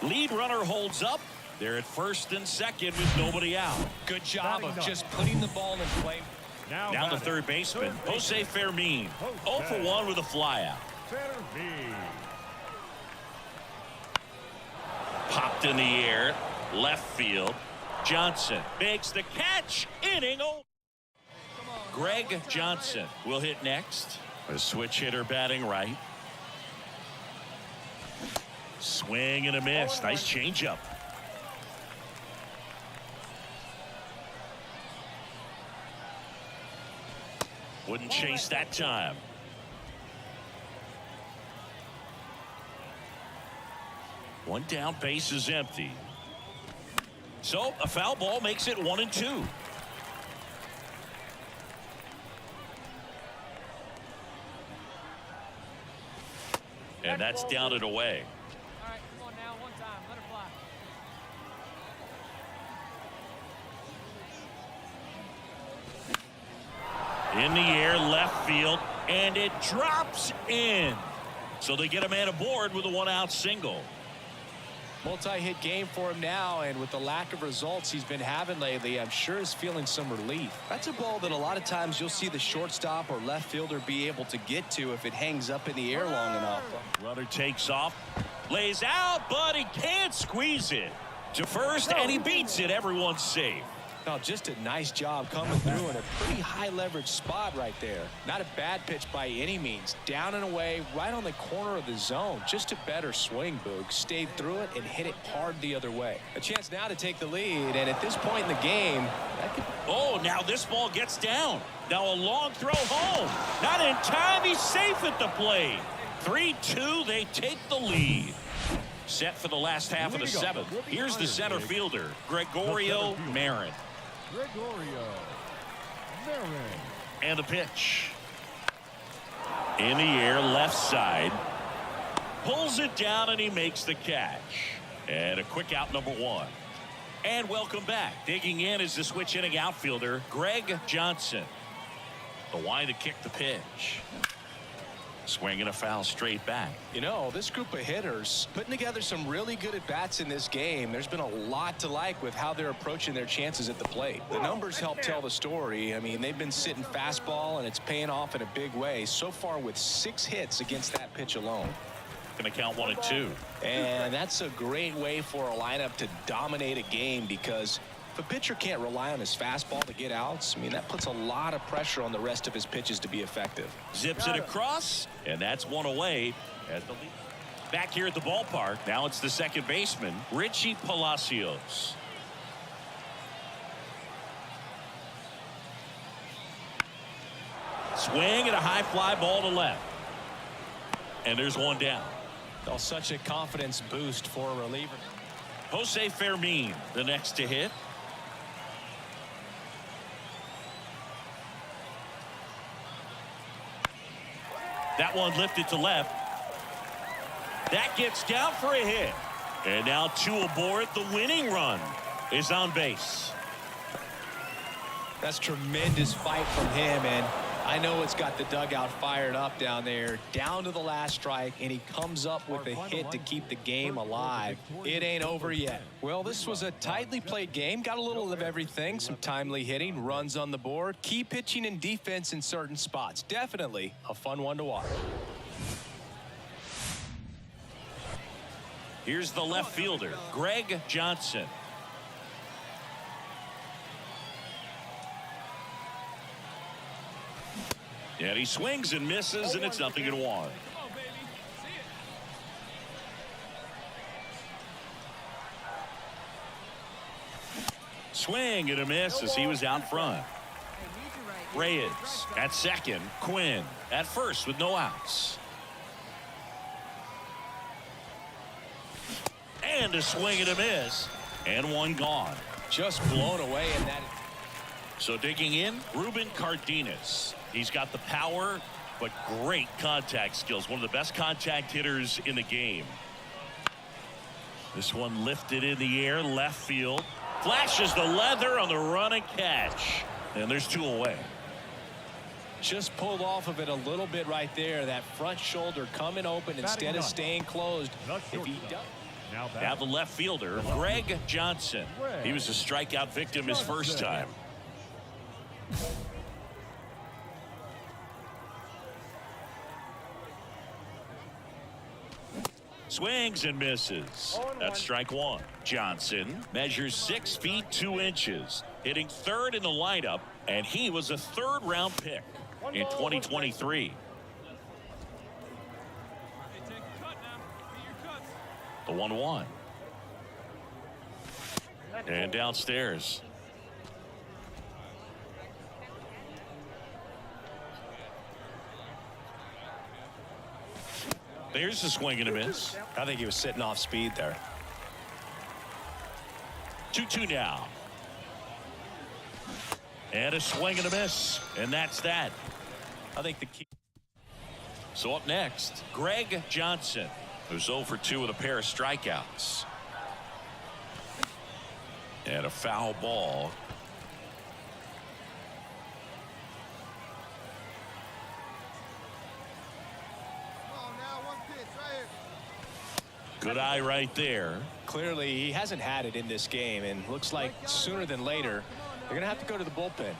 Lead runner holds up. They're at first and second with nobody out. Good job of just putting the ball in play. Now the third baseman, Jose Fermin. 0 for 1 with a flyout. Popped in the air. Left field. Johnson makes the catch. Inning over. Greg Johnson will hit next. A switch hitter batting right. Swing and a miss. Nice changeup. Wouldn't chase that time. One down, base is empty. So a foul ball makes it 1-2. And that's down and away. All right, come on now, one time, let her fly. In the air, left field, and it drops in. So they get a man aboard with a 1-out single. Multi-hit game for him now, and with the lack of results he's been having lately, I'm sure he's feeling some relief. That's a ball that a lot of times you'll see the shortstop or left fielder be able to get to if it hangs up in the air long enough. Runner takes off, lays out, but he can't squeeze it to first, and he beats it. Everyone's safe. No, just a nice job coming through in a pretty high leverage spot right there. Not a bad pitch by any means. Down and away, right on the corner of the zone. Just a better swing, Boog. Stayed through it and hit it hard the other way. A chance now to take the lead, and at this point in the game, that could... Oh, now this ball gets down. Now a long throw home. Not in time. He's safe at the plate. 3-2. They take the lead. Set for the last half of the 7th. Here's the center fielder, Gregorio Marin. Gregorio Marin. And the pitch. In the air, left side. Pulls it down, and he makes the catch. And a quick out, number 1. And welcome back. Digging in is the switch hitting outfielder, Greg Johnson. The wind to kick the pitch. Swinging a foul straight back. You know, this group of hitters putting together some really good at-bats in this game. There's been a lot to like with how they're approaching their chances at the plate. The numbers help tell the story. I mean, they've been sitting fastball, and it's paying off in a big way. So far with 6 hits against that pitch alone. Going to count 1-2. And that's a great way for a lineup to dominate a game, because if a pitcher can't rely on his fastball to get outs, I mean, that puts a lot of pressure on the rest of his pitches to be effective. Zips it across, and that's one away. As the lead. Back here at the ballpark, now it's the second baseman, Richie Palacios. Swing and a high fly ball to left. And there's one down. Oh, such a confidence boost for a reliever. Jose Fermin, the next to hit. That one lifted to left. That gets down for a hit. And now 2 aboard. The winning run is on base. That's tremendous fight from him, and I know it's got the dugout fired up down there, down to the last strike, and he comes up with a hit to keep the game alive. It ain't over yet. Well, this was a tightly played game. Got a little of everything. Some timely hitting, runs on the board, key pitching and defense in certain spots. Definitely a fun one to watch. Here's the left fielder, Greg Johnson. And he swings and misses, and it's 0-1. Come on, baby. See it. Swing and a miss as he was out front. Reyes at second. Quinn at first with no outs. And a swing and a miss. And one gone. Just blown away in that. So digging in, Ruben Cardenas. He's got the power, but great contact skills. One of the best contact hitters in the game. This one lifted in the air, left field. Flashes the leather on the run and catch. And there's 2 away. Just pulled off of it a little bit right there. That front shoulder coming open instead of staying closed. If he does. Now the left fielder, Greg Johnson. He was a strikeout victim his first time. Swings and misses. That's strike 1. Johnson measures 6 feet 2 inches, hitting third in the lineup, and he was a 3rd-round pick in 2023. Hey, take a cut now. Get your cuts. The 1-1. And downstairs. There's a swing and a miss. I think he was sitting off speed there. 2-2 now. And a swing and a miss. And that's that. I think the key. So up next, Greg Johnson, who's 0 for 2 with a pair of strikeouts. And a foul ball. Good eye right there. Clearly, he hasn't had it in this game, and looks like sooner than later, they're going to have to go to the bullpen.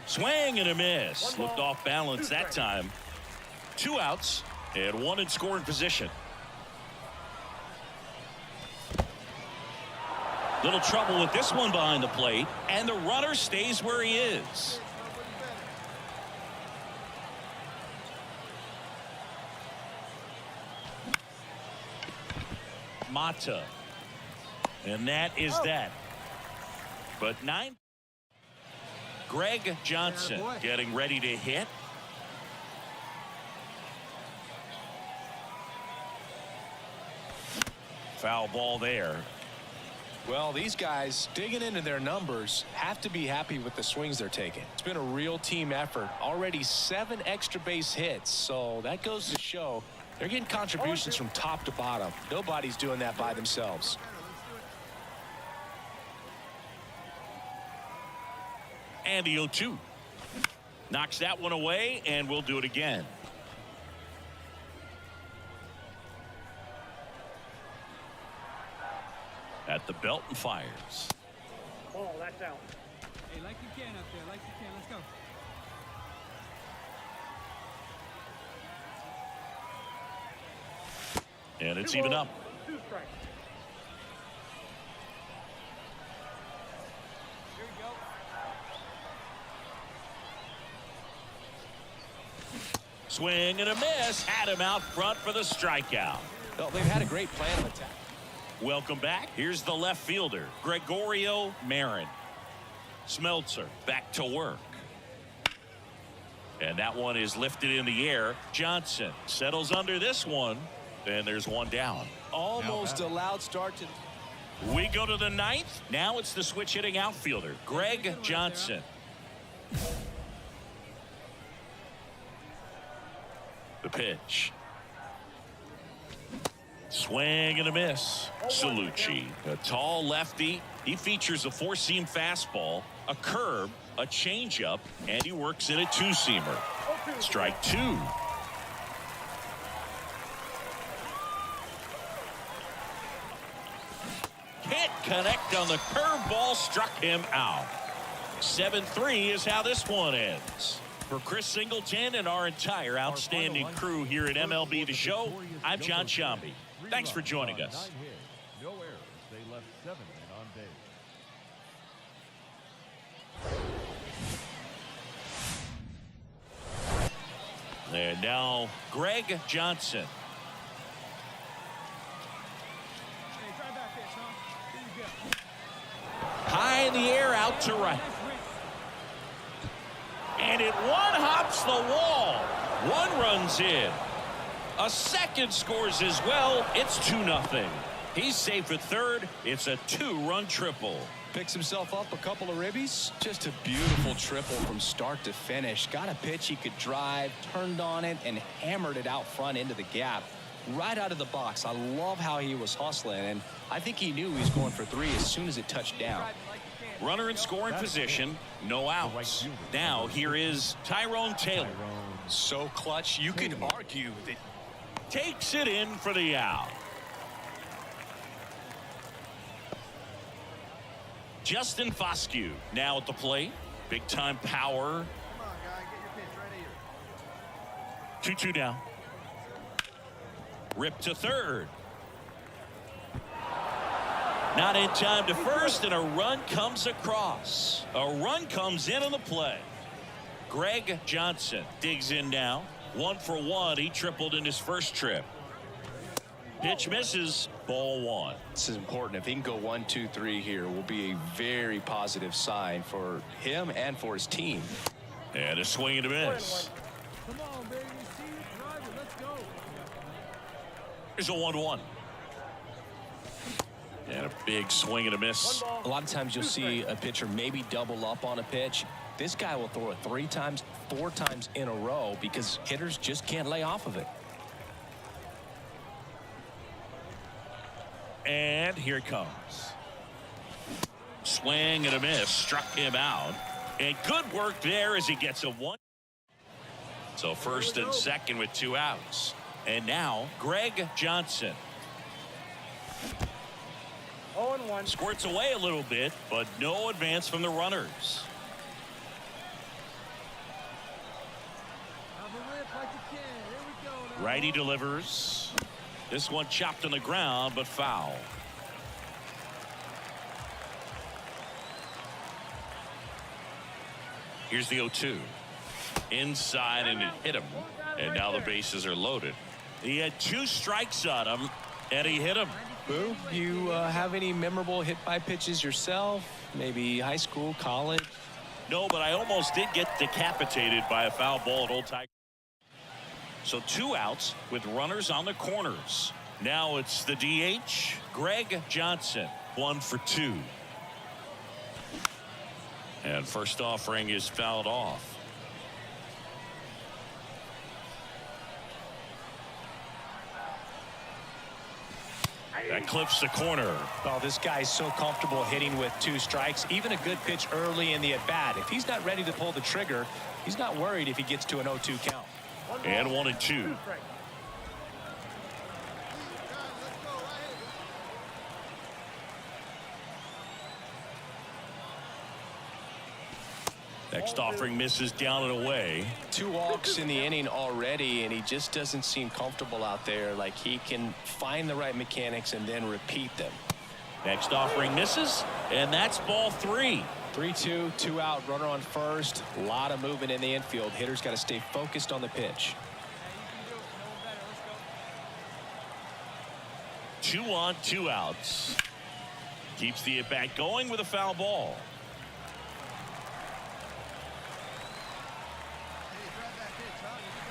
Swing and a miss. Looked off balance that time. 2 outs and 1 in scoring position. Little trouble with this one behind the plate, and the runner stays where he is. Mata. And that is that. But 9. Greg Johnson getting ready to hit. Foul ball there. Well, these guys digging into their numbers have to be happy with the swings they're taking. It's been a real team effort. Already 7 extra base hits, so that goes to show they're getting contributions from top to bottom. Nobody's doing that by themselves. And the 0-2. Knocks that one away, and we'll do it again. At the belt and fires. Ball, that's out. Hey, like you can up there. Like you can. Let's go. And it's even up. 2 strikes. Here we go. Swing and a miss. Had him out front for the strikeout. Well, they've had a great plan of attack. Welcome back. Here's the left fielder, Gregorio Marin. Smeltzer back to work. And that one is lifted in the air. Johnson settles under this one. And there's one down. Almost a loud start to. We go to the ninth. Now it's the switch hitting outfielder, Greg Johnson. The pitch. Swing and a miss. Salucci, a tall lefty. He features a four-seam fastball, a curve, a changeup, and he works in a two-seamer. Strike two. Can't connect on the curveball, struck him out. 7-3 is how this one ends. For Chris Singleton and our entire outstanding crew here at MLB The Show, I'm John Shambi. Thanks for joining us. 9 hits, no errors. They left 7 men on base. And now Greg Johnson. Hey, try back pitch, huh? Here you go. High in the air, out to right. Nice reach. And it one hops the wall. One runs in. A second scores as well. It's 2-0. He's safe at third. It's a 2-run triple. Picks himself up a couple of ribbies. Just a beautiful triple from start to finish. Got a pitch he could drive, turned on it, and hammered it out front into the gap. Right out of the box. I love how he was hustling, and I think he knew he was going for 3 as soon as it touched down. Runner in scoring position, no outs. Now here is Tyrone Taylor. So clutch, you could argue that. Takes it in for the out. Justin Foscue now at the plate. Big time power. Come on, guy. Get your pitch right here. 2-2 down. Rip to third. Not in time to first, and a run comes across. A run comes in on the play. Greg Johnson digs in now. 1 for 1. He tripled in his first trip. Pitch misses. Ball 1. This is important. If he can go 1, 2, 3 here, will be a very positive sign for him and for his team. And a swing and a miss. Come on, baby. See it, drive it. Let's go. Here's a 1-1. And a big swing and a miss. A lot of times you'll see a pitcher maybe double up on a pitch. This guy will throw it 3 times, 4 times in a row because hitters just can't lay off of it. And here it comes. Swing and a miss. Struck him out. And good work there as he gets a 1. So first and second with 2 outs. And now Greg Johnson. 0-1. Squirts away a little bit, but no advance from the runners. Have a rip like you can. Here we go now. Righty delivers. This one chopped on the ground, but foul. Here's the 0-2. Inside, and it hit him. And now the bases are loaded. He had 2 strikes on him, and he hit him. Boo, you have any memorable hit by pitches yourself? Maybe high school, college? No, but I almost did get decapitated by a foul ball at Old Tiger. So 2 outs with runners on the corners. Now it's the DH, Greg Johnson. 1 for 2. And first offering is fouled off. That clips the corner. Oh, this guy's so comfortable hitting with 2 strikes. Even a good pitch early in the at-bat. If he's not ready to pull the trigger, he's not worried if he gets to an 0-2 count. And 1-2. Next offering misses down and away. 2 walks in the inning already, and he just doesn't seem comfortable out there. Like he can find the right mechanics and then repeat them. Next offering misses, and that's ball 3. 3-2, 2 out, runner on first. A lot of movement in the infield. Hitters got to stay focused on the pitch. Hey, you can do it. No one better. Let's go. 2 on, 2 outs. Keeps the at-bat going with a foul ball. Hey, drive that pitch, huh? Here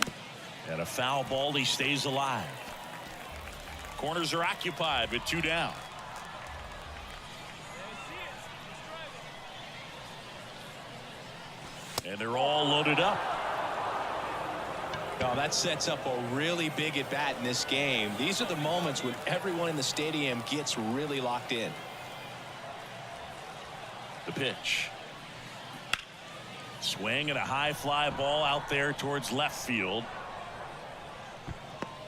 we go. And foul ball. He stays alive. Corners are occupied with 2 down. And they're all loaded up. Oh, that sets up a really big at bat in this game. These are the moments when everyone in the stadium gets really locked in. The pitch. Swing and a high fly ball out there towards left field.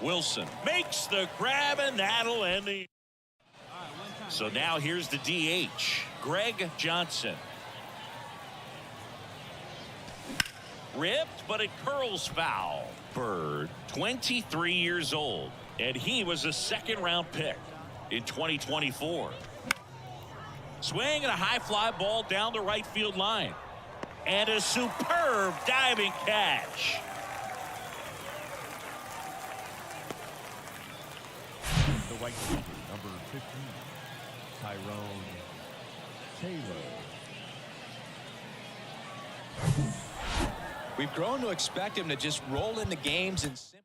Wilson makes the grab, and that'll end the. So now here's the DH, Greg Johnson. Ripped, but it curls foul. Bird, 23 years old, and he was a second-round pick in 2024. Swing and a high fly ball down the right field line. And a superb diving catch. The right fielder, number 15, Tyrone Taylor. We've grown to expect him to just roll into games and simply.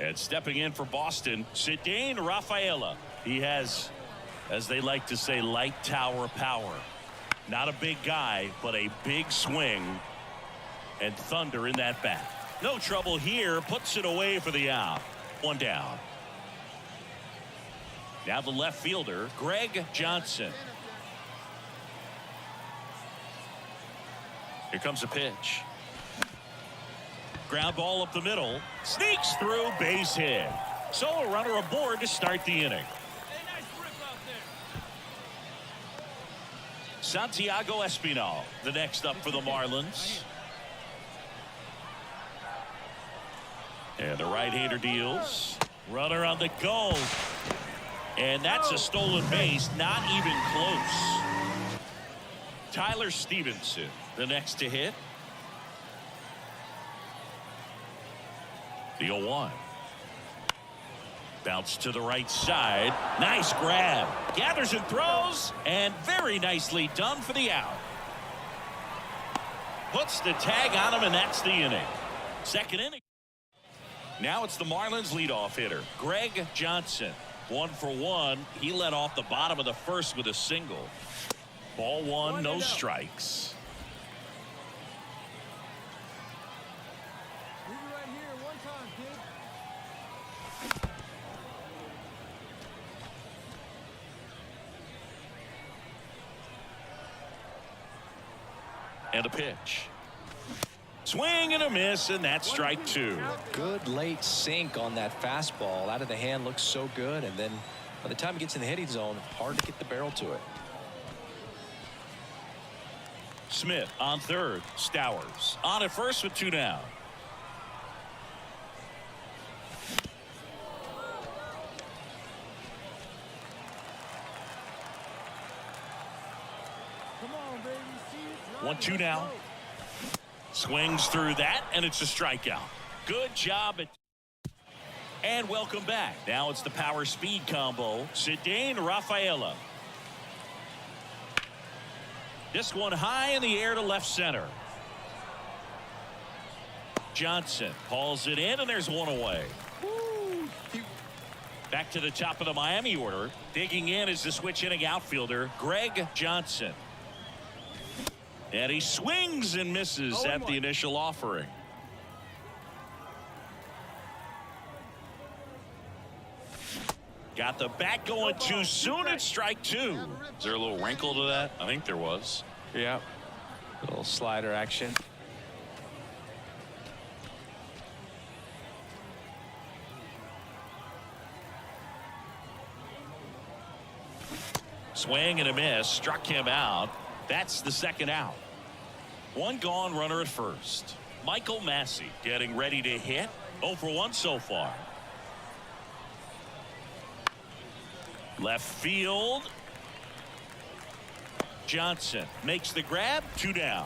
And stepping in for Boston, Ceddanne Rafaela. He has, as they like to say, light tower power. Not a big guy, but a big swing and thunder in that bat. No trouble here, puts it away for the out. 1 down. Now the left fielder, Greg Johnson. Here comes a pitch. Ground ball up the middle. Sneaks through, base hit. So a runner aboard to start the inning. Hey, nice rip out there. Santiago Espinal, the next up for the Marlins. And the right-hander deals. Runner on the go. And that's a stolen base, not even close. Tyler Stevenson, the next to hit. The 0-1. Bounce to the right side. Nice grab. Gathers and throws. And very nicely done for the out. Puts the tag on him, and that's the inning. Second inning. Now it's the Marlins leadoff hitter, Greg Johnson. 1 for 1. He led off the bottom of the first with a single. Ball one, no strikes. Leave it right here one time, kid. And a pitch. Swing and a miss, and that's strike 2. Good late sink on that fastball. Out of the hand looks so good, and then by the time it gets in the hitting zone, hard to get the barrel to it. Smith on third. Stowers on at first with 2 down. Come on, baby. See it. 1-2 now. Swings through that, and it's a strikeout. Good job. And welcome back. Now it's the power speed combo. Cedane Rafaela. This one high in the air to left center. Johnson hauls it in, and there's one away. Back to the top of the Miami order. Digging in is the switch hitting outfielder, Greg Johnson. And he swings and misses at the initial offering. Got the bat going too soon at strike 2. Is there a little wrinkle to that? I think there was. Yeah. Little slider action. Swing and a miss. Struck him out. That's the second out. One gone, runner at first. Michael Massey getting ready to hit. 0 for 1 so far. Left field. Johnson makes the grab. 2 down.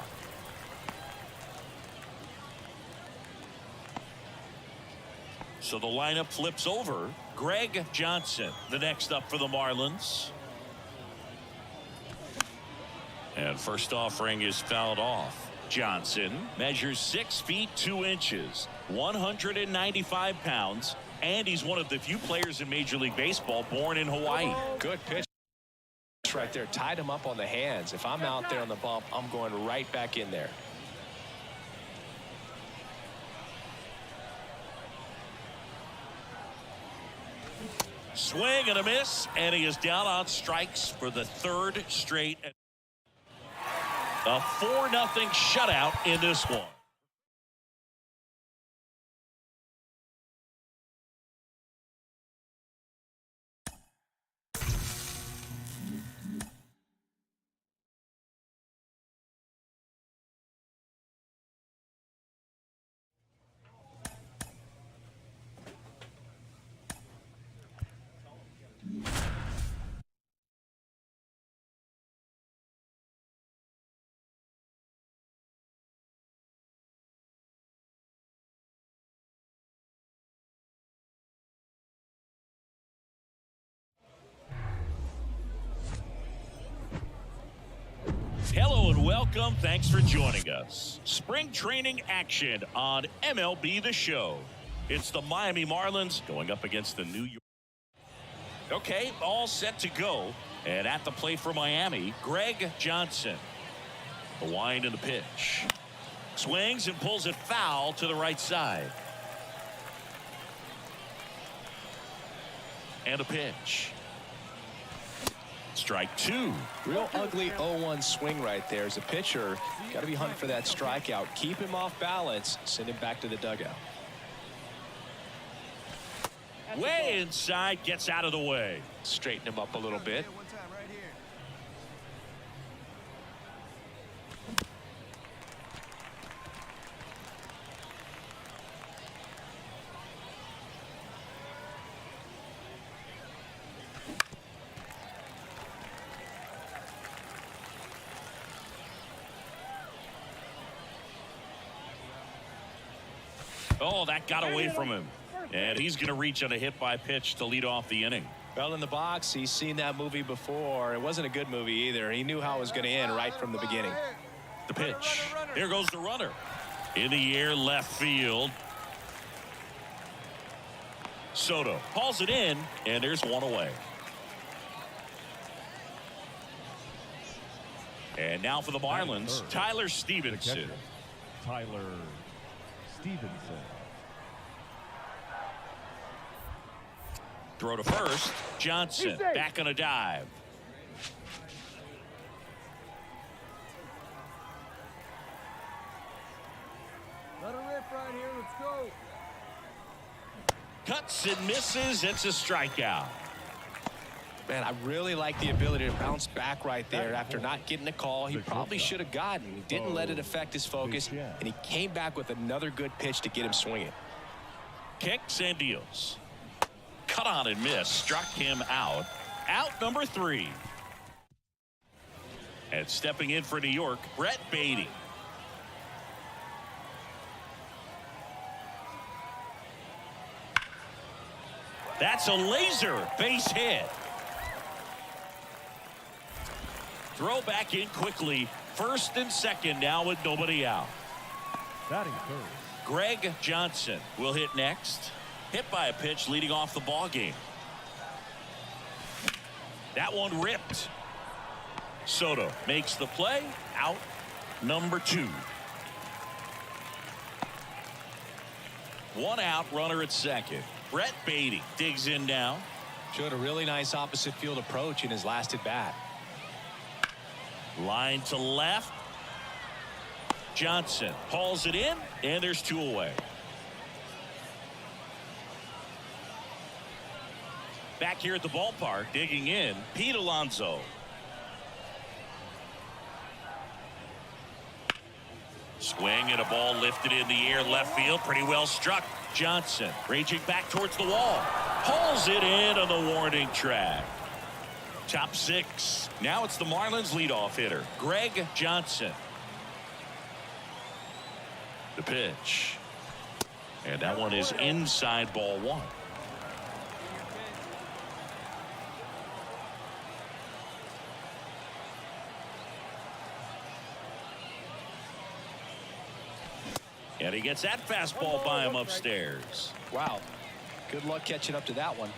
So the lineup flips over. Greg Johnson, the next up for the Marlins. And first offering is fouled off. Johnson measures 6 feet 2 inches, 195 pounds, and he's one of the few players in Major League Baseball born in Hawaii. Good pitch right there. Tied him up on the hands. If I'm out there on the bump, I'm going right back in there. Swing and a miss, and he is down on strikes for the 3rd straight. A 4-0 shutout in this one. Hello and welcome. Thanks for joining us. Spring training action on MLB The Show. It's the Miami Marlins going up against the New York. Okay, all set to go. And at the plate for Miami, Greg Johnson. The wind and the pitch. Swings and pulls it foul to the right side. And a pitch. Strike 2. Real ugly 0-1 swing right there. As a pitcher, got to be hunting for that strikeout. Keep him off balance. Send him back to the dugout. Way inside, gets out of the way. Straighten him up a little bit. One time right here. Oh, that got away from him. And he's going to reach on a hit by pitch to lead off the inning. Well, in the box, he's seen that movie before. It wasn't a good movie either. He knew how it was going to end right from the beginning. The pitch. Here goes the runner. In the air, left field. Soto hauls it in, and there's one away. And now for the Marlins, Tyler Stevenson. Tyler Stevenson. Throw to first. Johnson back on a dive. Let her rip right here. Let's go. Cuts and misses. It's a strikeout. Man, I really like the ability to bounce back right there after not getting a call he probably should have gotten. He didn't let it affect his focus, and he came back with another good pitch to get him swinging. Kicks and deals. Cut on and miss. Struck him out. Out number 3. And stepping in for New York, Brett Baty. That's a laser base hit. Throw back in quickly. First and second now with nobody out. Batting third. Greg Johnson will hit next. Hit by a pitch leading off the ball game. That one ripped. Soto makes the play. Out number 2. 1 out, runner at second. Brett Baty digs in now. Showed a really nice opposite field approach in his last at bat. Line to left. Johnson hauls it in, and there's 2 away. Back here at the ballpark, digging in, Pete Alonso. Swing and a ball lifted in the air, left field, pretty well struck. Johnson raging back towards the wall. Hauls it in on the warning track. Top 6. Now it's the Marlins leadoff hitter, Greg Johnson. The pitch. And that one is inside ball 1. And he gets that fastball by him upstairs. Wow. Good luck catching up to that one.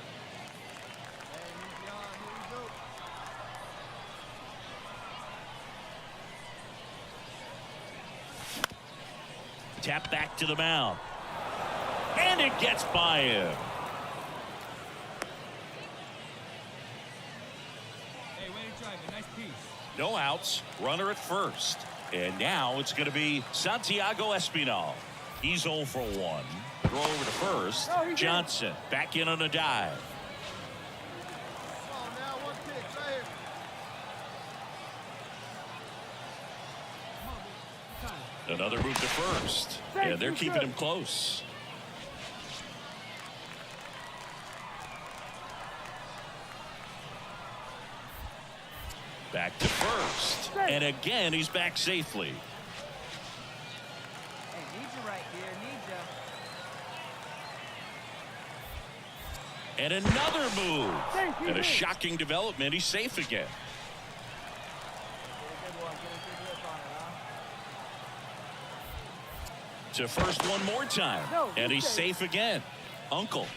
Tap back to the mound. And it gets by him. Hey, way to drive it. Nice piece. No outs. Runner at first. And now it's going to be Santiago Espinal. He's 0 for 1. Throw over to first. Johnson back in on a dive. Oh, now 1 pitch right here. Another move to first. And they're keeping him close. Back to first. And again, he's back safely. Hey, need you right here. Need you. And another move. And a shocking development. He's safe again. Get a good one. Get a good grip on it, huh? To first one more time. And he's safe again. Uncle.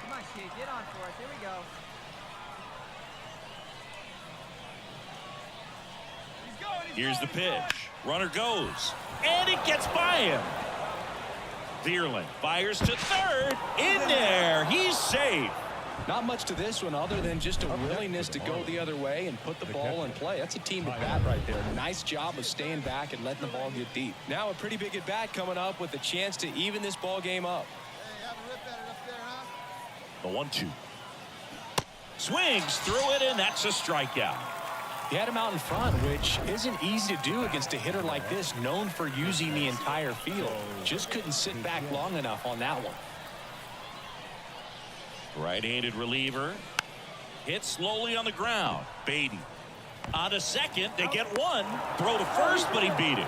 Come on, kid. Get on for us. Here we go. Here's the pitch. Runner goes. And it gets by him. Vierling fires to third. In there. He's safe. Not much to this one other than just a willingness to go the other way and put the ball in play. That's a team at bat right there. Nice job of staying back and letting the ball get deep. Now a pretty big at bat coming up with a chance to even this ball game up. Hey, have a rip at it up there, huh? The 1-2. Swings through it, and that's a strikeout. He had him out in front, which isn't easy to do against a hitter like this, known for using the entire field. Just couldn't sit back long enough on that one. Right-handed reliever. Hit slowly on the ground. Baty. On to second. They get one. Throw to first, but he beat it.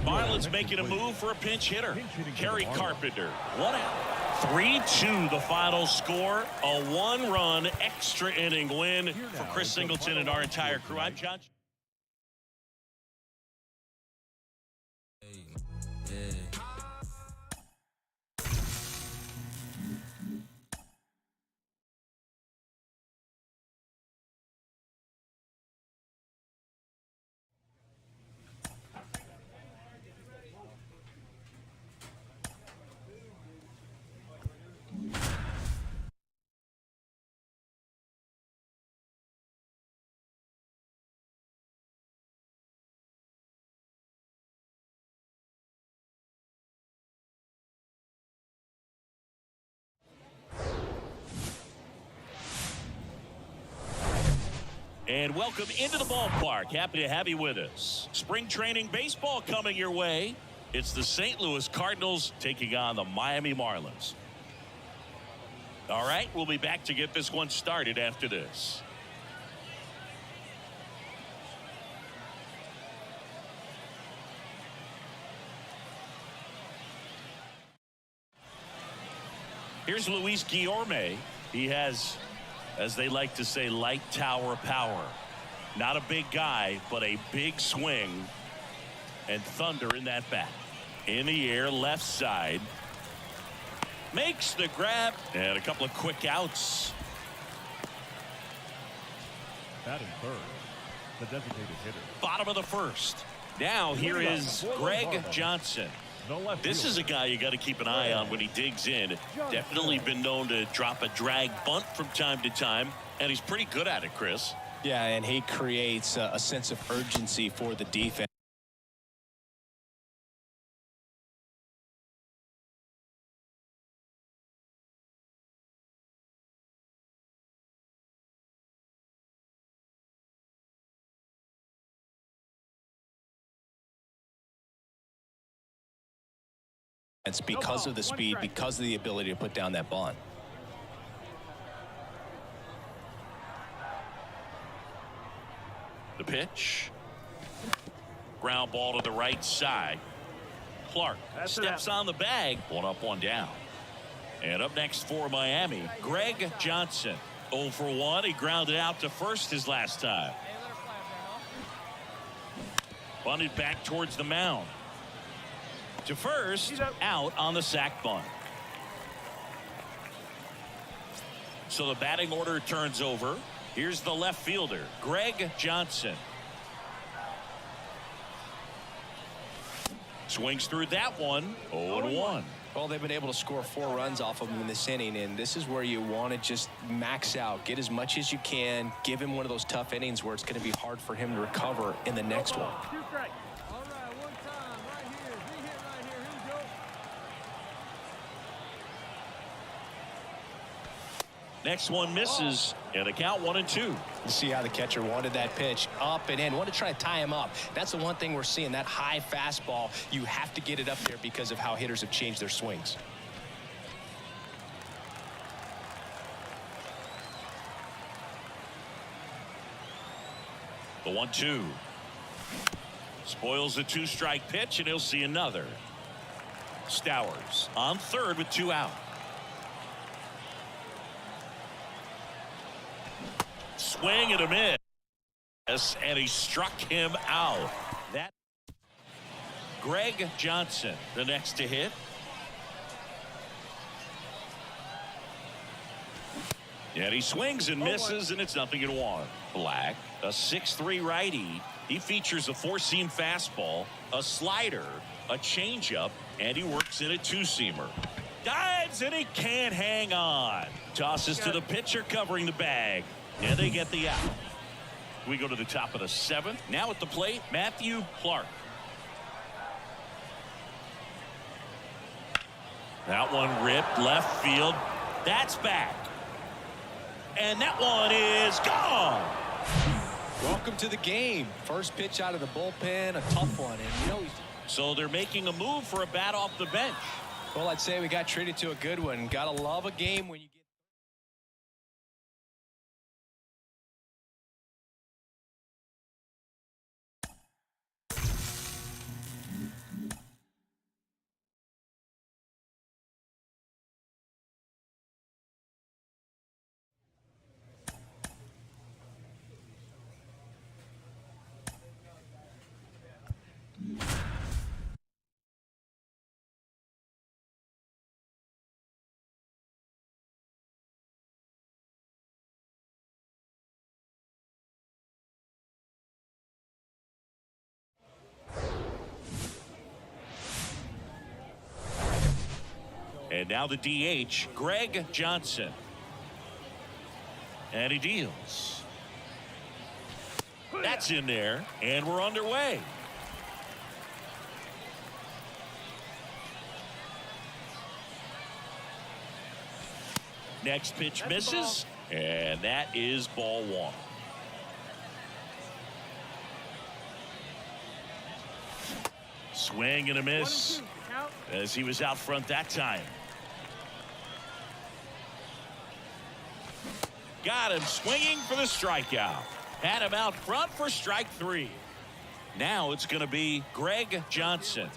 Marlins making a move for a pinch hitter. Kerry Carpenter. 1 out. 3-2 the final score. A 1-run extra inning win for Chris Singleton and our entire crew. I'm John. And welcome into the ballpark. Happy to have you with us. Spring training baseball coming your way. It's the St. Louis Cardinals taking on the Miami Marlins. All right, we'll be back to get this one started after this. Here's Luis Guillorme. He has, as they like to say, light tower power. Not a big guy, but a big swing and thunder in that bat. In the air, left side. Makes the grab and a couple of quick outs. Batting third, the designated hitter. Bottom of the first. Now here is Greg Johnson. This is a guy you got to keep an eye on when he digs in. Definitely been known to drop a drag bunt from time to time, and he's pretty good at it, Chris. Yeah, and he creates a sense of urgency for the defense. It's because of the speed, because of the ability to put down that bunt. The pitch. Ground ball to the right side. Clark steps on the bag. 1 up, 1 down. And up next for Miami, Greg Johnson. 0 for 1. He grounded out to first his last time. Bunted back towards the mound. To first, out on the sac bunt. So the batting order turns over. Here's the left fielder, Greg Johnson. Swings through that one. 0-1. Well, they've been able to score 4 runs off of him in this inning, and this is where you want to just max out, get as much as you can, give him one of those tough innings where it's going to be hard for him to recover in the next one. All right, one time, right here. Big hit right here. Here we go. Next one misses, and a count 1-2. You see how the catcher wanted that pitch up and in, wanted to try to tie him up. That's the one thing we're seeing, that high fastball. You have to get it up there because of how hitters have changed their swings. The 1-2. Spoils the 2-strike pitch, and he'll see another. Stowers on third with 2 out. Swing and a miss, and he struck him out. That Greg Johnson, the next to hit. And he swings and misses, and it's 0-1. Black, a 6'3" righty. He features a 4-seam fastball, a slider, a changeup, and he works in a 2-seamer. Dives, and he can't hang on. Tosses to the pitcher covering the bag. And they get the out. We go to the top of the 7th. Now at the plate, Matthew Clark. That one ripped left field. That's back. And that one is gone. Welcome to the game. First pitch out of the bullpen, a tough one. And you know, so they're making a move for a bat off the bench. Well, I'd say we got treated to a good one. Gotta love a game when you get And now the DH, Greg Johnson. And he deals. That's in there, and we're underway. Next pitch misses, and that is ball one. Swing and a miss as he was out front that time. Got him swinging for the strikeout. Had him out front for strike three. Now it's going to be Greg Johnson.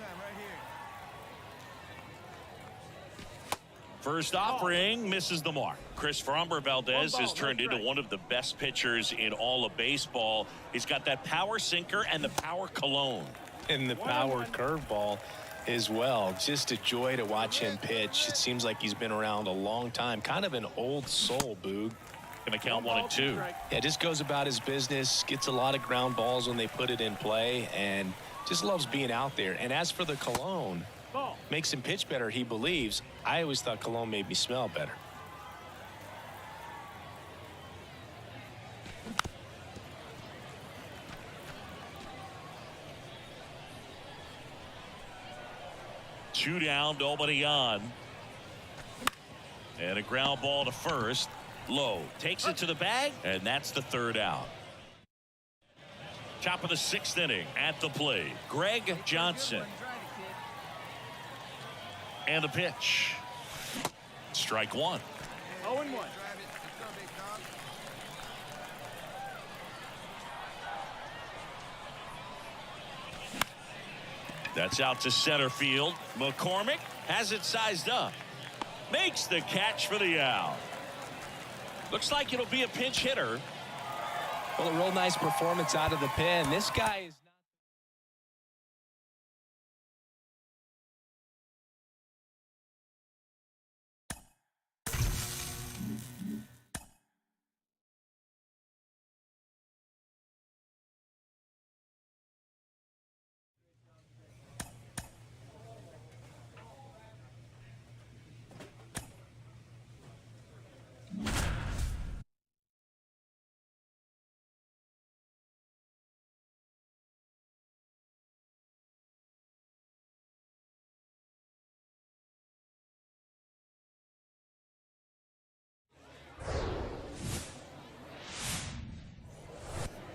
First offering misses the mark. Chris Framber Valdez has turned into one of the best pitchers in all of baseball. He's got that power sinker and the power cologne. And the power curveball as well. Just a joy to watch him pitch. It seems like he's been around a long time. Kind of an old soul, Boog. Going to count 1-2. Yeah, just goes about his business, gets a lot of ground balls when they put it in play, and just loves being out there. And as for the cologne, makes him pitch better, he believes. I always thought cologne made me smell better. Two down, nobody on. And a ground ball to first. Low takes it to the bag, and that's the third out. Top of the sixth inning at the plate, Greg Johnson. And the pitch. Strike one. 0-1. That's out to center field. McCormick has it sized up. Makes the catch for the out. Looks like it'll be a pinch hitter. Well, a real nice performance out of the pen. This guy is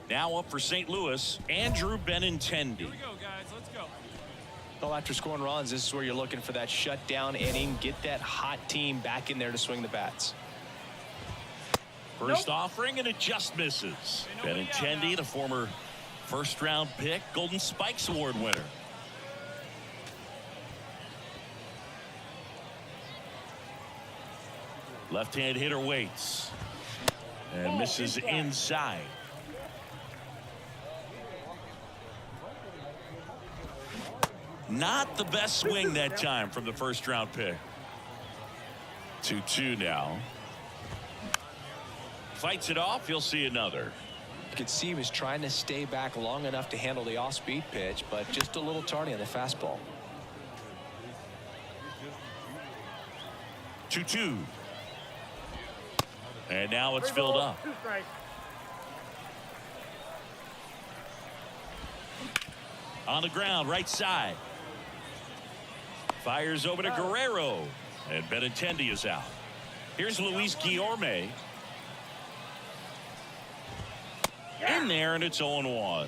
now up for St. Louis, Andrew Benintendi. Here we go, guys. Let's go. well, after scoring runs, this is where you're looking for that shutdown inning. Get that hot team back in there to swing the bats. First offering, and it just misses. Benintendi, the former first-round pick, Golden Spikes Award winner. Left-hand hitter waits and misses inside. Not the best swing that time from the first-round pick. 2-2 now. Fights it off. You'll see another. You could see he was trying to stay back long enough to handle the off-speed pitch, but just a little tardy on the fastball. 2-2. And now it's filled up. On the ground, right side. Fires over to Guerrero. And Benintendi is out. Here's Luis Guillorme. In there, and it's 0-1.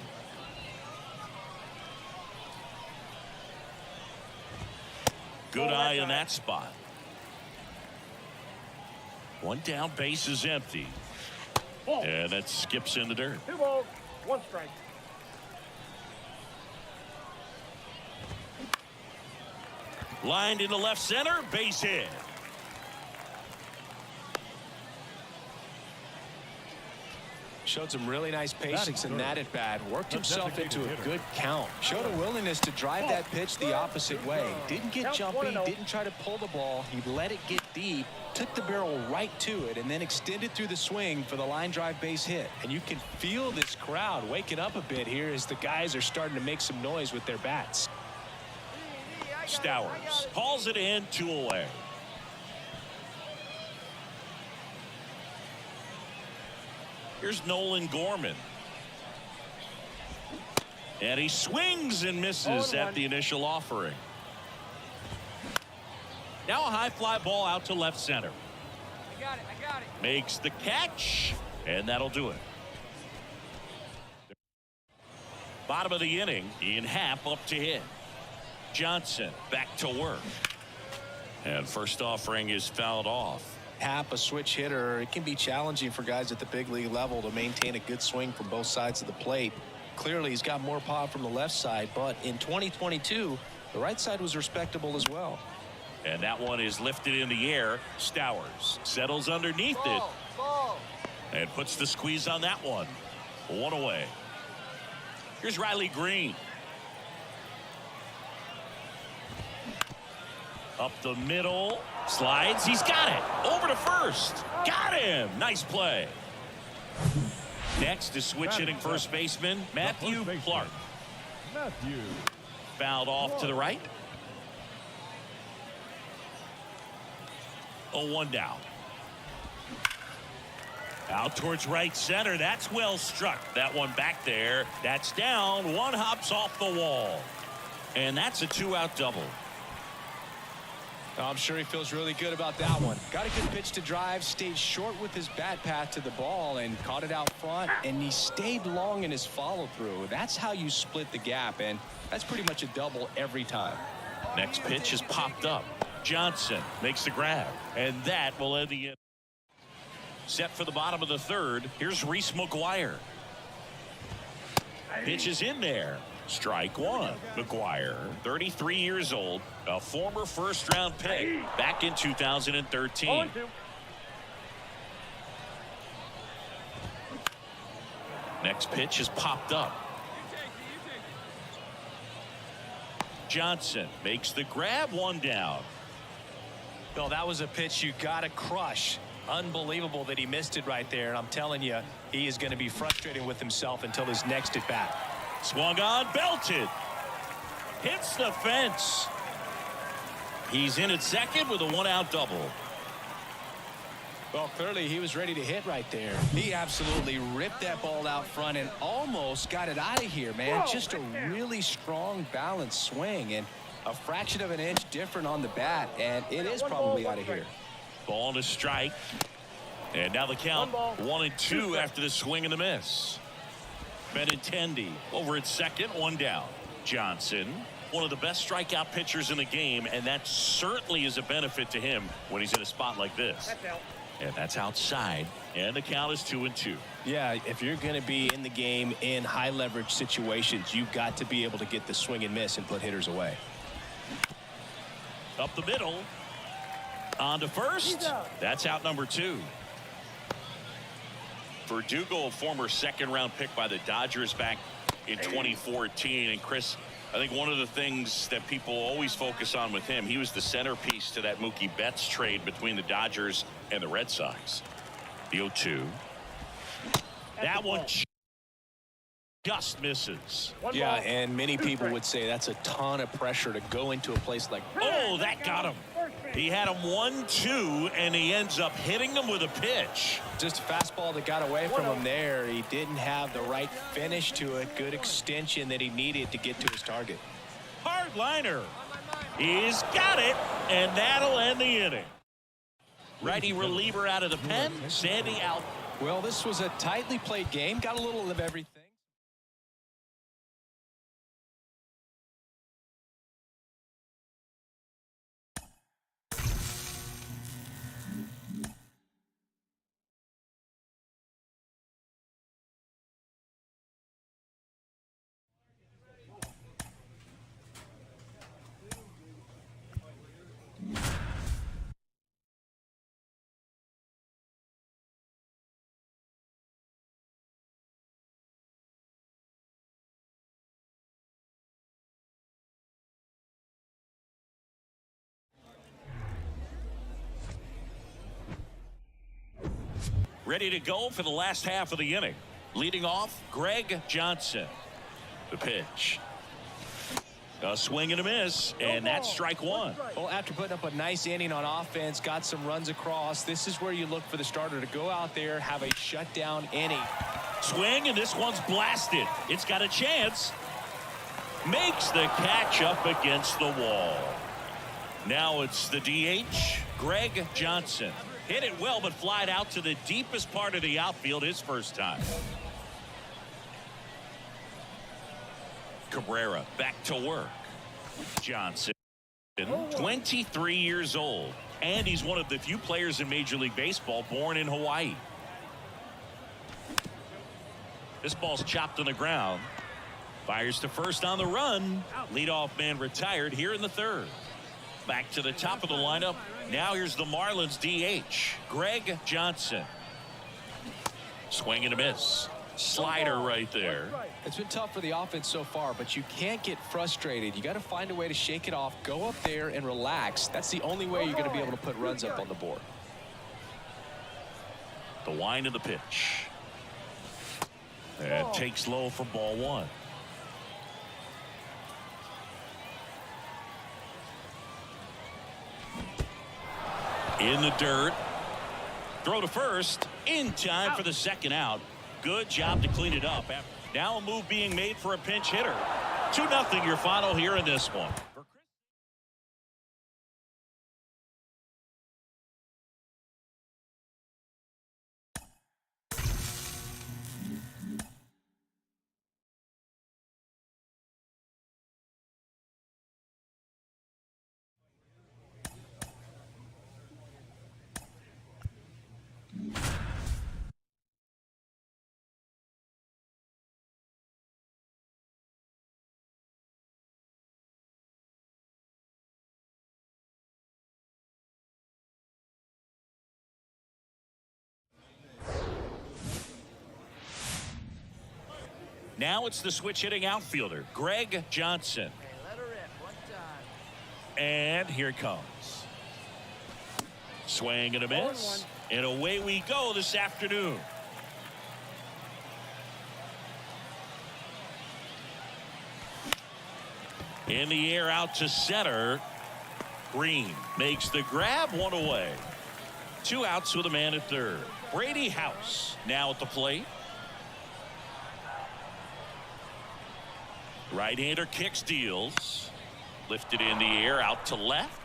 Good eye in that spot. One down, base is empty. And that skips in the dirt. 2 balls, 1 strike. Lined into left center, base hit. Showed some really nice patience in that at bat. Worked himself into a good count. Showed a willingness to drive that pitch the opposite way. Didn't get jumpy, didn't try to pull the ball. He let it get deep, took the barrel right to it, and then extended through the swing for the line drive base hit. And you can feel this crowd waking up a bit here as the guys are starting to make some noise with their bats. Stowers hauls it in, 2 away. Here's Nolan Gorman. And he swings and misses at the initial offering. Now a high fly ball out to left center. I got it. Makes the catch, and that'll do it. Bottom of the inning, Ian Happ up to hit. Johnson back to work. And first offering is fouled off. Happ, a switch hitter, it can be challenging for guys at the big league level to maintain a good swing from both sides of the plate. Clearly, he's got more power from the left side, but in 2022, the right side was respectable as well. And that one is lifted in the air. Stowers settles underneath it and puts the squeeze on that one. One away. Here's Riley Green. Up the middle. Slides. He's got it. Over to first. Got him. Nice play. Next is switch hitting first baseman Matthew Clark. Matthew. Fouled off to the right. 0-1 down. Out towards right center. That's well struck. That one back there. That's down. One hops off the wall. And that's a 2-out double. I'm sure he feels really good about that one. Got a good pitch to drive, stayed short with his bat path to the ball and caught it out front, and he stayed long in his follow through. That's how you split the gap, and that's pretty much a double every time. Next pitch is popped up. Johnson makes the grab, and that will end the inning. Set for the bottom of the third. Here's Reese McGuire. Pitch is in there. Strike one. McGuire, 33 years old, a former first-round pick back in 2013. Next pitch is popped up. Johnson makes the grab, one down. Well, that was a pitch you got to crush. Unbelievable that he missed it right there. And I'm telling you, he is going to be frustrated with himself until his next at bat. Swung on, belted. Hits the fence. He's in at second with a 1-out double. Well, clearly he was ready to hit right there. He absolutely ripped that ball out front and almost got it out of here, man. Just a really strong, balanced swing and a fraction of an inch different on the bat, and it is probably out of here. Ball and a strike. And now the count 1-2 after the swing and the miss. Benintendi over at second, one down. Johnson, one of the best strikeout pitchers in the game, and that certainly is a benefit to him when he's in a spot like this. And that's outside, and the count is 2-2. Yeah, if you're going to be in the game in high leverage situations, you've got to be able to get the swing and miss and put hitters away. Up the middle. On to first. That's out number 2. Verdugo, a former second-round pick by the Dodgers back in 2014. And Chris, I think one of the things that people always focus on with him, he was the centerpiece to that Mookie Betts trade between the Dodgers and the Red Sox. The 0-2. That one just misses. Yeah, and many people would say that's a ton of pressure to go into a place like that. Oh, that got him. He had him 1-2, and he ends up hitting him with a pitch. Just a fastball that got away from him there. He didn't have the right finish to it. Good extension that he needed to get to his target. Hard liner. He's got it, and that'll end the inning. Righty reliever out of the pen. Sandy out. Well, this was a tightly played game. Got a little of everything. Ready to go for the last half of the inning. Leading off, Greg Johnson. The pitch. A swing and a miss, and that's strike one. Well, after putting up a nice inning on offense, got some runs across, this is where you look for the starter to go out there, have a shutdown inning. Swing, and this one's blasted. It's got a chance. Makes the catch up against the wall. Now it's the DH, Greg Johnson. Hit it well, but flied out to the deepest part of the outfield his first time. Cabrera back to work. Johnson, 23 years old, and he's one of the few players in Major League Baseball born in Hawaii. This ball's chopped on the ground. Fires to first on the run. Leadoff man retired here in the third. Back to the top of the lineup. Now here's the Marlins DH, Greg Johnson. Swing and a miss. Slider right there. It's been tough for the offense so far, but you can't get frustrated. You got to find a way to shake it off, go up there and relax. That's the only way you're going to be able to put runs up on the board. The wind of the pitch. And takes low for ball one. In the dirt. Throw to first. In time for the second out. Good job to clean it up. Now a move being made for a pinch hitter. 2-0 your final here in this one. Now it's the switch hitting outfielder, Greg Johnson. Let her rip one time. And here it comes. Swing and a miss. And away we go this afternoon. In the air out to center. Green makes the grab, one away. 2 outs with a man at third. Brady House now at the plate. Right-hander kicks, deals. Lifted in the air out to left.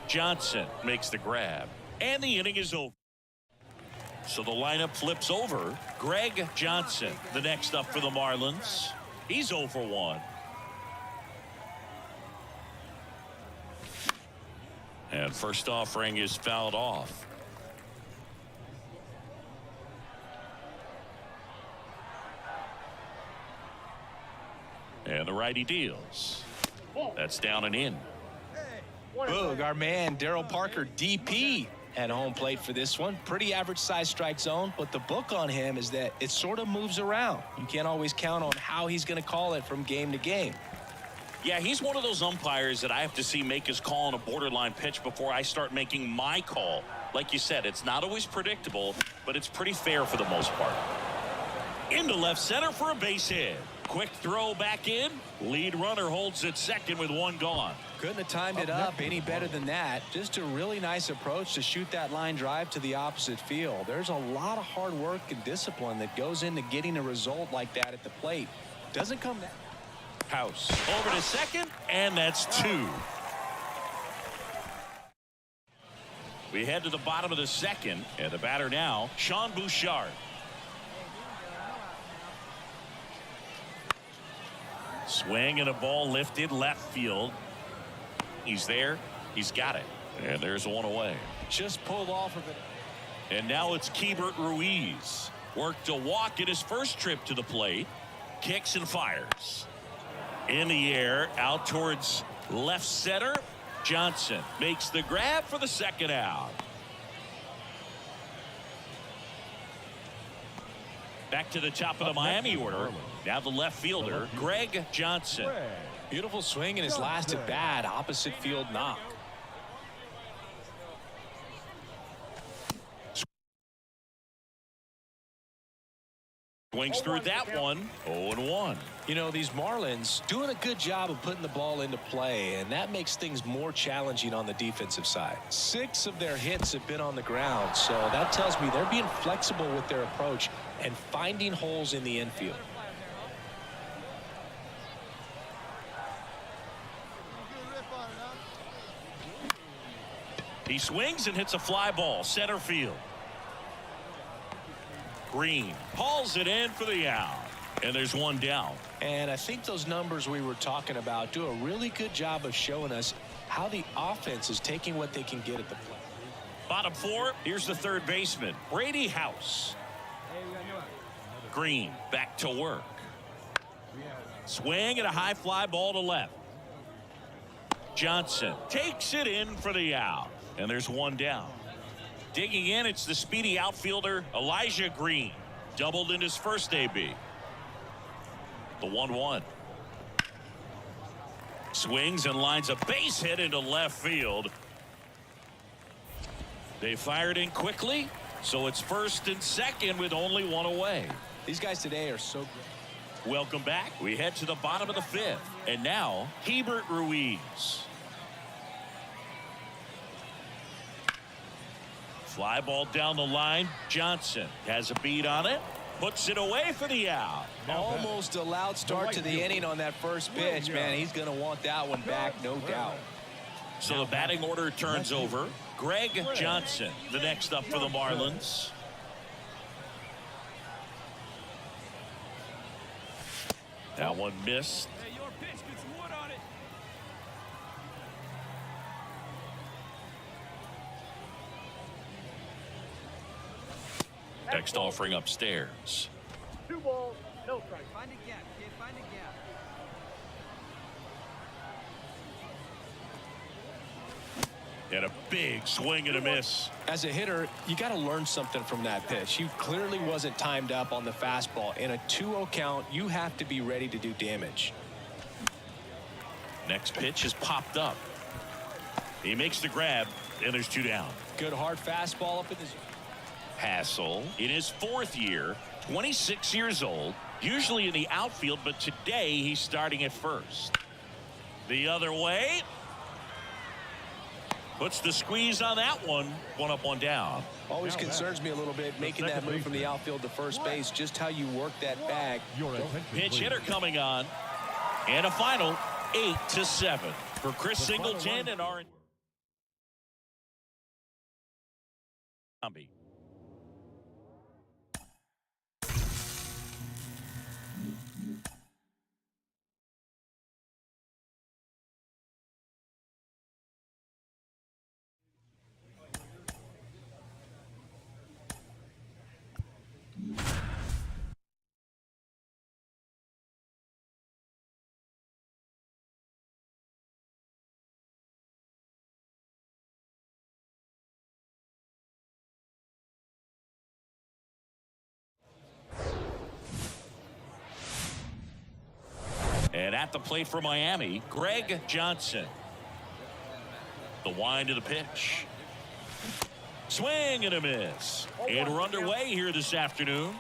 Johnson makes the grab. And the inning is over. So the lineup flips over. Greg Johnson, the next up for the Marlins. He's 0 for 1. And first offering is fouled off. And the righty deals. That's down and in. Boog, our man Daryl Parker, DP, at home plate for this one. Pretty average size strike zone, but the book on him is that it sort of moves around. You can't always count on how he's going to call it from game to game. Yeah, he's one of those umpires that I have to see make his call on a borderline pitch before I start making my call. Like you said, it's not always predictable, but it's pretty fair for the most part. Into left center for a base hit. Quick throw back in. Lead runner holds at second with 1 gone. Couldn't have timed it up any better than that. Just a really nice approach to shoot that line drive to the opposite field. There's a lot of hard work and discipline that goes into getting a result like that at the plate. Doesn't come that. House over to second, and that's 2. We head to the bottom of the second, and the batter now, Sean Bouchard. Swing and a ball lifted left field. He's there. He's got it. And there's 1 away. Just pulled off of it. And now it's Keibert Ruiz. Worked a walk in his first trip to the plate. Kicks and fires. In the air, out towards left center. Johnson makes the grab for the second out. Back to the top of the Miami order. Now the left fielder, Greg Johnson. Beautiful swing in his last at bat, opposite field knock. Swings through that one. 0-1. You know, these Marlins doing a good job of putting the ball into play, and that makes things more challenging on the defensive side. 6 of their hits have been on the ground, so that tells me they're being flexible with their approach and finding holes in the infield. He swings and hits a fly ball center field. Green hauls it in for the out, and there's one down. And I think those numbers we were talking about do a really good job of showing us how the offense is taking what they can get at the plate. Bottom 4, here's the third baseman, Brady House. Green back to work. Swing and a high fly ball to left. Johnson takes it in for the out, and there's one down. Digging in, it's the speedy outfielder Elijah Green. Doubled in his first AB. The 1-1. Swings and lines a base hit into left field. They fired in quickly, so it's first and second with only one away. These guys today are so good. Welcome back. We head to the bottom of the 5th. And now, Hebert Ruiz. Fly ball down the line. Johnson has a beat on it. Puts it away for the out. Almost a loud start to the inning on that first pitch, man. He's going to want that one back, no doubt. So the batting order turns over. Greg Johnson, the next up for the Marlins. That one missed. Hey, your pitch, get some wood on it. Next offering upstairs. 2 balls, no strike. Find a gap, kid. Find a gap. And a big swing and a miss. As a hitter, you got to learn something from that pitch. He clearly wasn't timed up on the fastball. In a 2-0 count, you have to be ready to do damage. Next pitch is popped up. He makes the grab, and there's 2 down. Good hard fastball up in the zone. Hassel in his 4th year, 26 years old, usually in the outfield, but today he's starting at first. The other way. Puts the squeeze on that one. 1 up, 1 down. Always concerns me a little bit making that move from the outfield to first base, just how you work that bag. Your attention, Pinch please. hitter coming on. And a final 8-7 for Chris The final Singleton run. and our Zombie. And at the plate for Miami, Greg Johnson. The wind of the pitch. Swing and a miss. And we're underway here this afternoon.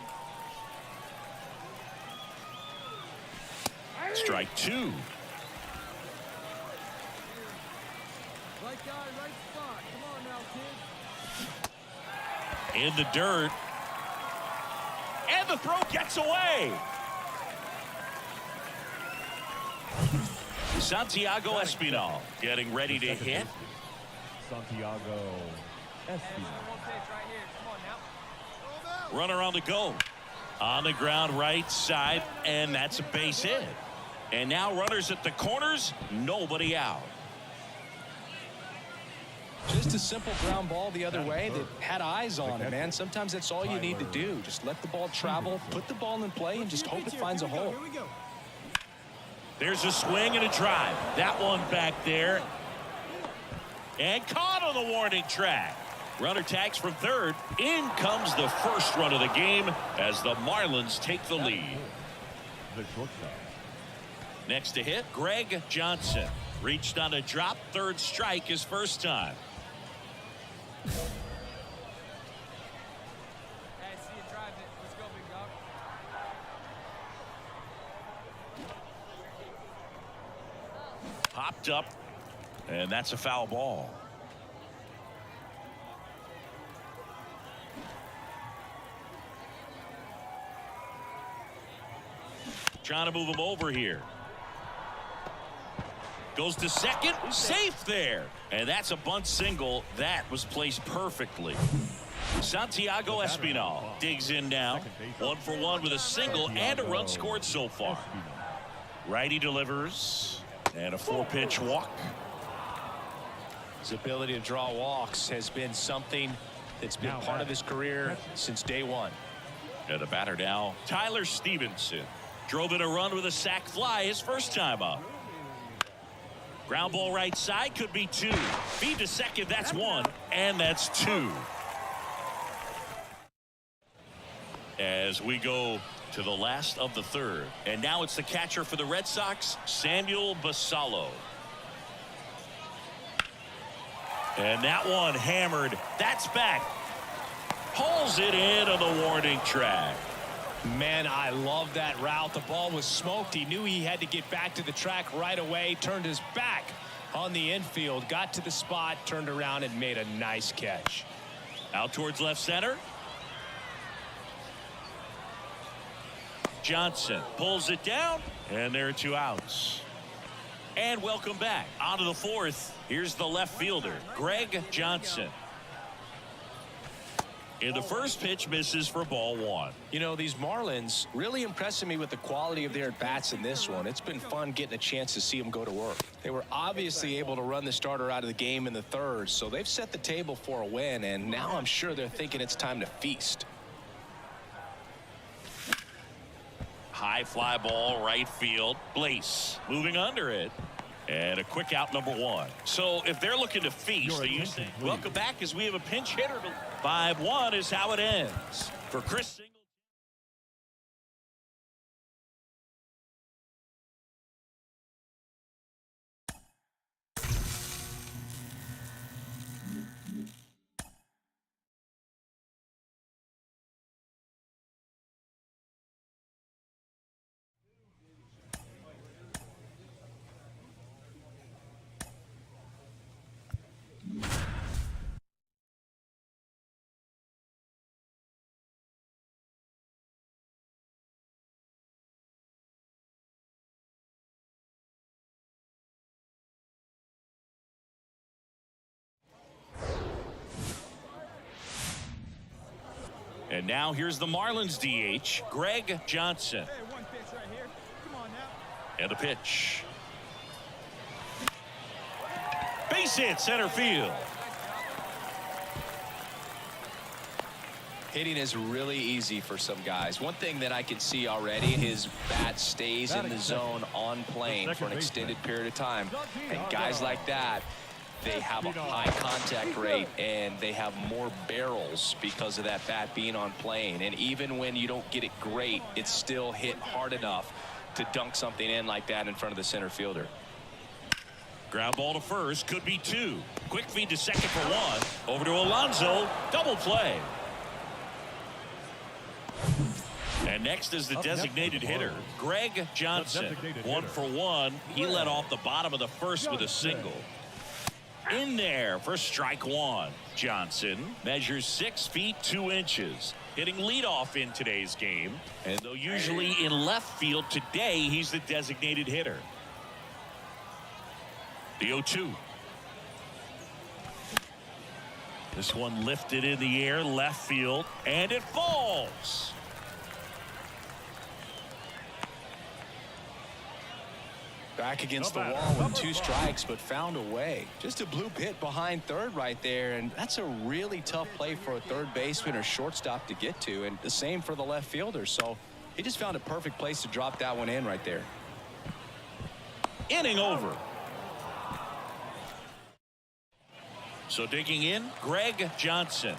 Strike 2. Right guy, right spot. Come on now, kid. In the dirt. And the throw gets away. Santiago Espinal getting ready to hit. Santiago Espinal. One pitch right here. Come on now. Runner on the go. On the ground right side, and that's a base hit. And now runners at the corners, nobody out. Just a simple ground ball the other way that had eyes on it, man. Sometimes that's all you need to do. Just let the ball travel, put the ball in play, and just hope it finds a hole. Here we go. There's a swing and a drive. That one back there. And caught on the warning track. Runner tags from third. In comes the first run of the game as the Marlins take the lead. The shortstop. Next to hit, Greg Johnson. Reached on a drop, third strike his first time. Hey, see you drive it. Let's go, big dog. popped up, and that's a foul ball. Trying to move him over here. Goes to second, safe there. And that's a bunt single. That was placed perfectly. Santiago Espinal digs in now. 1 for 1 with a single and a run scored so far. Righty delivers. And a 4-pitch walk. His ability to draw walks has been something that's been part of his career since day one. And the batter now, Tyler Stevenson. Drove in a run with a sac fly his first time up. Ground ball right side, could be 2. Feed to second, that's 1, and that's 2. As we go to the last of the third, and now it's the catcher for the Red Sox, Samuel Basallo. And that one hammered. That's back. Pulls it in on the warning track. Man, I love that route. The ball was smoked. He knew he had to get back to the track right away. Turned his back on the infield. Got to the spot. Turned around and made a nice catch. Out towards left center. Johnson pulls it down. And there are 2 outs. And welcome back. On to the 4th. Here's the left fielder, Greg Johnson. In the first pitch, misses for ball 1. You know, these Marlins really impressing me with the quality of their at-bats in this one. It's been fun getting a chance to see them go to work. They were obviously able to run the starter out of the game in the 3rd, so they've set the table for a win, and now I'm sure they're thinking it's time to feast. High fly ball, right field. Blaze moving under it. And a quick out, number 1. So if they're looking to feast, you say, welcome back as we have a pinch hitter. 5-1 is how it ends for Chris Singleton. And now here's the Marlins DH, Greg Johnson. Hey, 1 pitch right here. Come on now. And a pitch. Base hit, center field. Hitting is really easy for some guys. One thing that I can see already, his bat stays in the zone on plane for an extended period of time. And guys like that, they have a high contact rate and they have more barrels because of that bat being on plane. And even when you don't get it great, it's still hit hard enough to dunk something in like that in front of the center fielder. Ground ball to first, could be 2. Quick feed to second for 1. Over to Alonso, double play. And next is the designated hitter, Greg Johnson. 1 for 1. He led off the bottom of the first with a single. In there for strike 1. Johnson measures 6 feet 2 inches. Hitting leadoff in today's game. And though usually in left field, today he's the designated hitter. The 0-2. This one lifted in the air, left field, and it falls. Back against the wall with 2 strikes, but found a way. Just a bloop hit behind third right there, and that's a really tough play for a third baseman or shortstop to get to, and the same for the left fielder. So he just found a perfect place to drop that one in right there. Inning over. So digging in, Greg Johnson.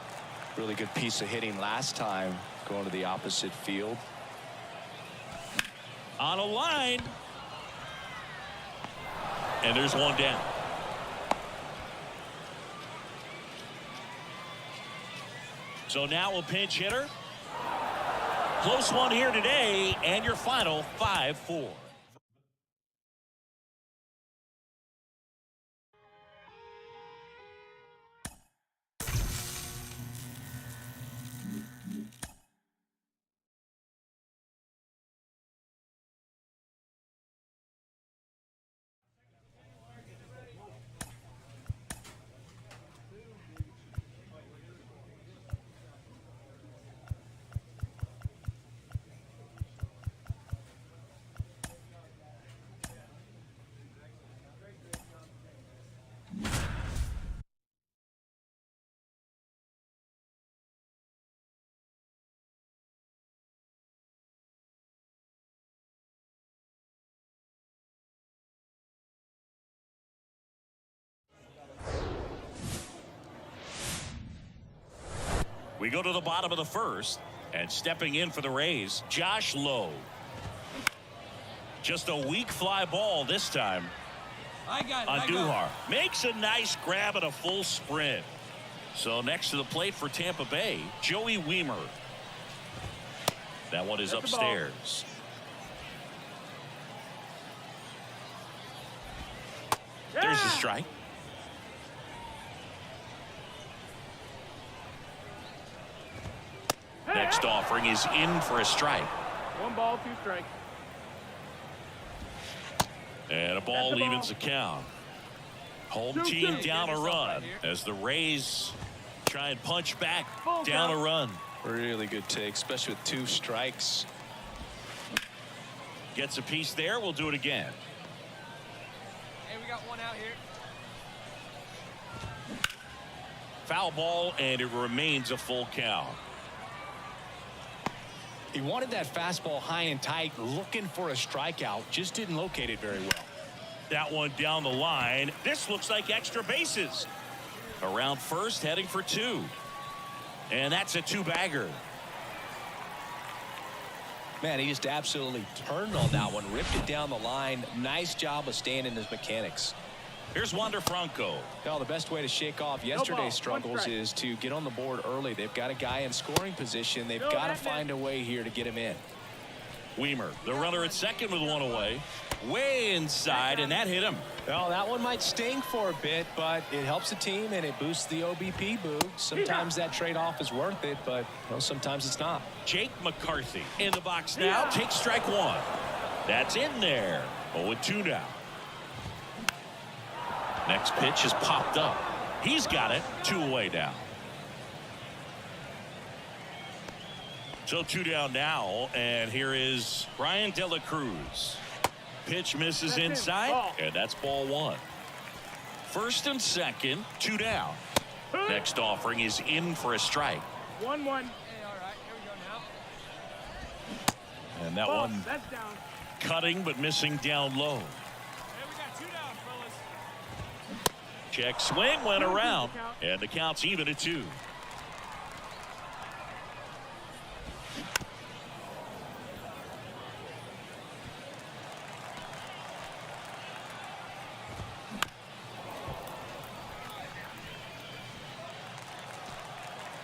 Really good piece of hitting last time, going to the opposite field. On a line. And there's one down. So now a pinch hitter. Close one here today, and your final 5-4. We go to the bottom of the first, and stepping in for the Rays, Josh Lowe. Just a weak fly ball this time. I got it. Andujar makes a nice grab at a full sprint. So next to the plate for Tampa Bay, Joey Wiemer. That one is That's the ball. upstairs. There's the strike. Next offering is in for a strike. 1 ball, 2 strikes. And a ball That's the evens the ball. count. Home 2-2. team down a Get yourself run right here. as the Rays try and punch back Full down count. a run. Really good take, especially with 2 strikes. Gets a piece there. We'll do it again. Hey, we got one out here. Foul ball, and it remains a full count. He wanted that fastball high and tight, looking for a strikeout. Just didn't locate it very well. That one down the line. This looks like extra bases. Around first, heading for 2. And that's a 2-bagger. Man, he just absolutely turned on that one, ripped it down the line. Nice job of staying in his mechanics. Here's Wander Franco. Well, the best way to shake off yesterday's struggles is to get on the board early. They've got a guy in scoring position. They've got to find a way here to get him in. Wiemer, the runner at second with 1 away. Way inside, and that hit him. Well, that one might sting for a bit, but it helps the team and it boosts the OBP boog. Sometimes that trade-off is worth it, but sometimes it's not. Jake McCarthy in the box now. Takes strike 1. That's in there. 0-2 now. Next pitch is popped up. He's got it. 2 away now. So 2 down now, and here is Ryan De La Cruz. Pitch misses That's inside, ball. and that's ball 1. First and second, 2 down. Next offering is in for a strike. 1-1. Hey, all right. Here we go now. And that Ball. one That's down. cutting but missing down low. Hey, we got 2 down, fellas. Check swing went around, and the count's even at 2.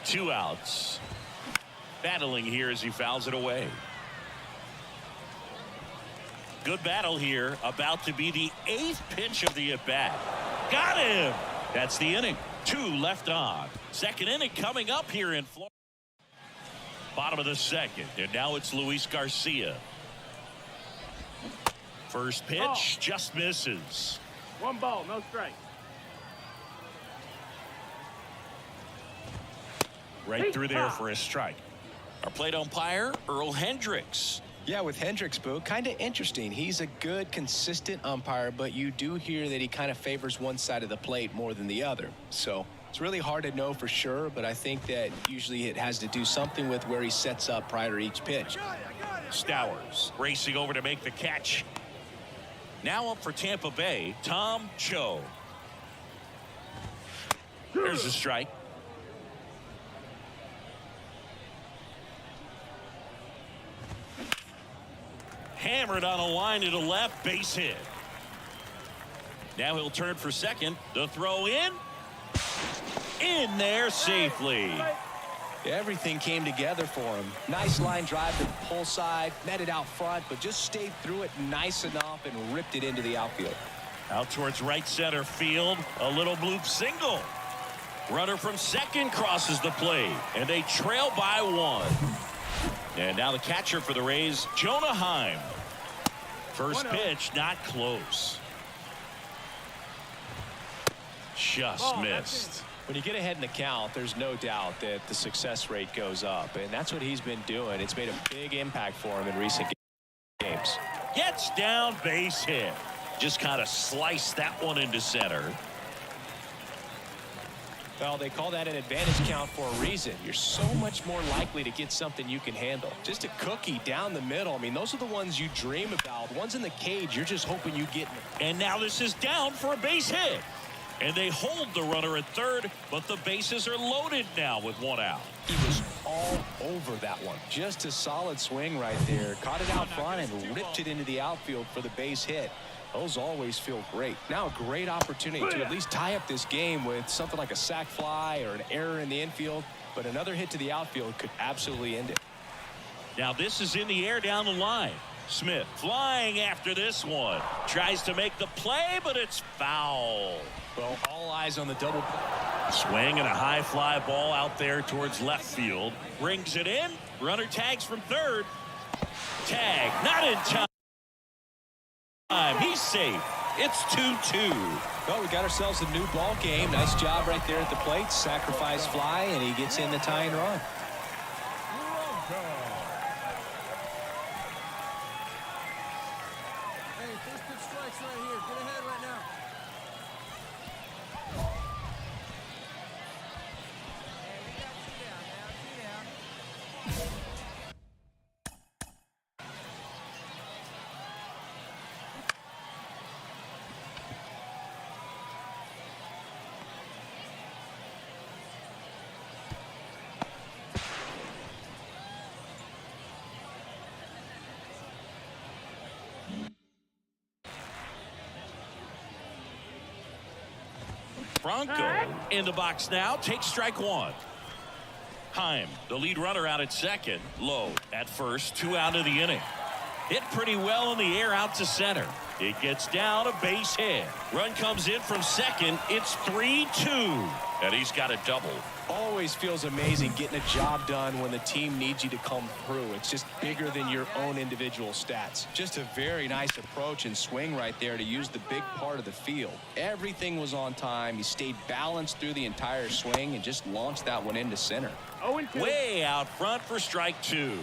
Two outs. Battling here as he fouls it away. Good battle here. About to be the 8th pitch of the at-bat. Got him. That's the inning. 2 left on. Second inning coming up here in Florida. Bottom of the second. And now it's Luis Garcia. First pitch just misses. 1 ball, no strike. Right through there for a strike. Our plate umpire, Earl Hendricks. Yeah, with Hendricks, Boo, kind of interesting. He's a good, consistent umpire, but you do hear that he kind of favors one side of the plate more than the other. So it's really hard to know for sure, but I think that usually it has to do something with where he sets up prior to each pitch. Stowers racing over to make the catch. Now up for Tampa Bay, Tom Cho. There's a strike. Hammered on a line to the left, base hit. Now he'll turn for second. The throw in there safely. Everything came together for him. Nice line drive to the pull side, met it out front, but just stayed through it nice enough and ripped it into the outfield. Out towards right center field, a little bloop single. Runner from second crosses the plate, and they trail by 1. And now the catcher for the Rays, Jonah Heim. First pitch, not close. Just missed. When you get ahead in the count, there's no doubt that the success rate goes up, and that's what he's been doing. It's made a big impact for him in recent games. Gets down, base hit. Just kind of sliced that one into center. Well, they call that an advantage count for a reason. You're so much more likely to get something you can handle. Just a cookie down the middle. I mean, those are the ones you dream about. Ones in the cage, you're just hoping you get in. And now this is down for a base hit. And they hold the runner at third, but the bases are loaded now with one out. He was all over that one. Just a solid swing right there. Caught it out front and ripped it into the outfield for the base hit. Those always feel great. Now a great opportunity to at least tie up this game with something like a sac fly or an error in the infield. But another hit to the outfield could absolutely end it. Now this is in the air down the line. Smith flying after this one. Tries to make the play, but it's foul. Well, all eyes on the double play. Swing and a high fly ball out there towards left field. Brings it in. Runner tags from third. Tag. Not in time. He's safe. It's 2-2. Well, we got ourselves a new ball game. Nice job right there at the plate. Sacrifice fly, and he gets in the tying run. Hey, first pitch strikes right here. Get ahead right now. Hey, we got two down now. Two down. Franco in the box now. Takes strike one. Heim, the lead runner, out at second. Lowe at first. 2 out of the inning. Hit pretty well in the air out to center. It gets down, a base hit. Run comes in from second. It's 3-2. And he's got a double. Always feels amazing getting a job done when the team needs you to come through. It's just bigger than your own individual stats. Just a very nice approach and swing right there to use the big part of the field. Everything was on time. He stayed balanced through the entire swing and just launched that one into center. Way out front for strike two.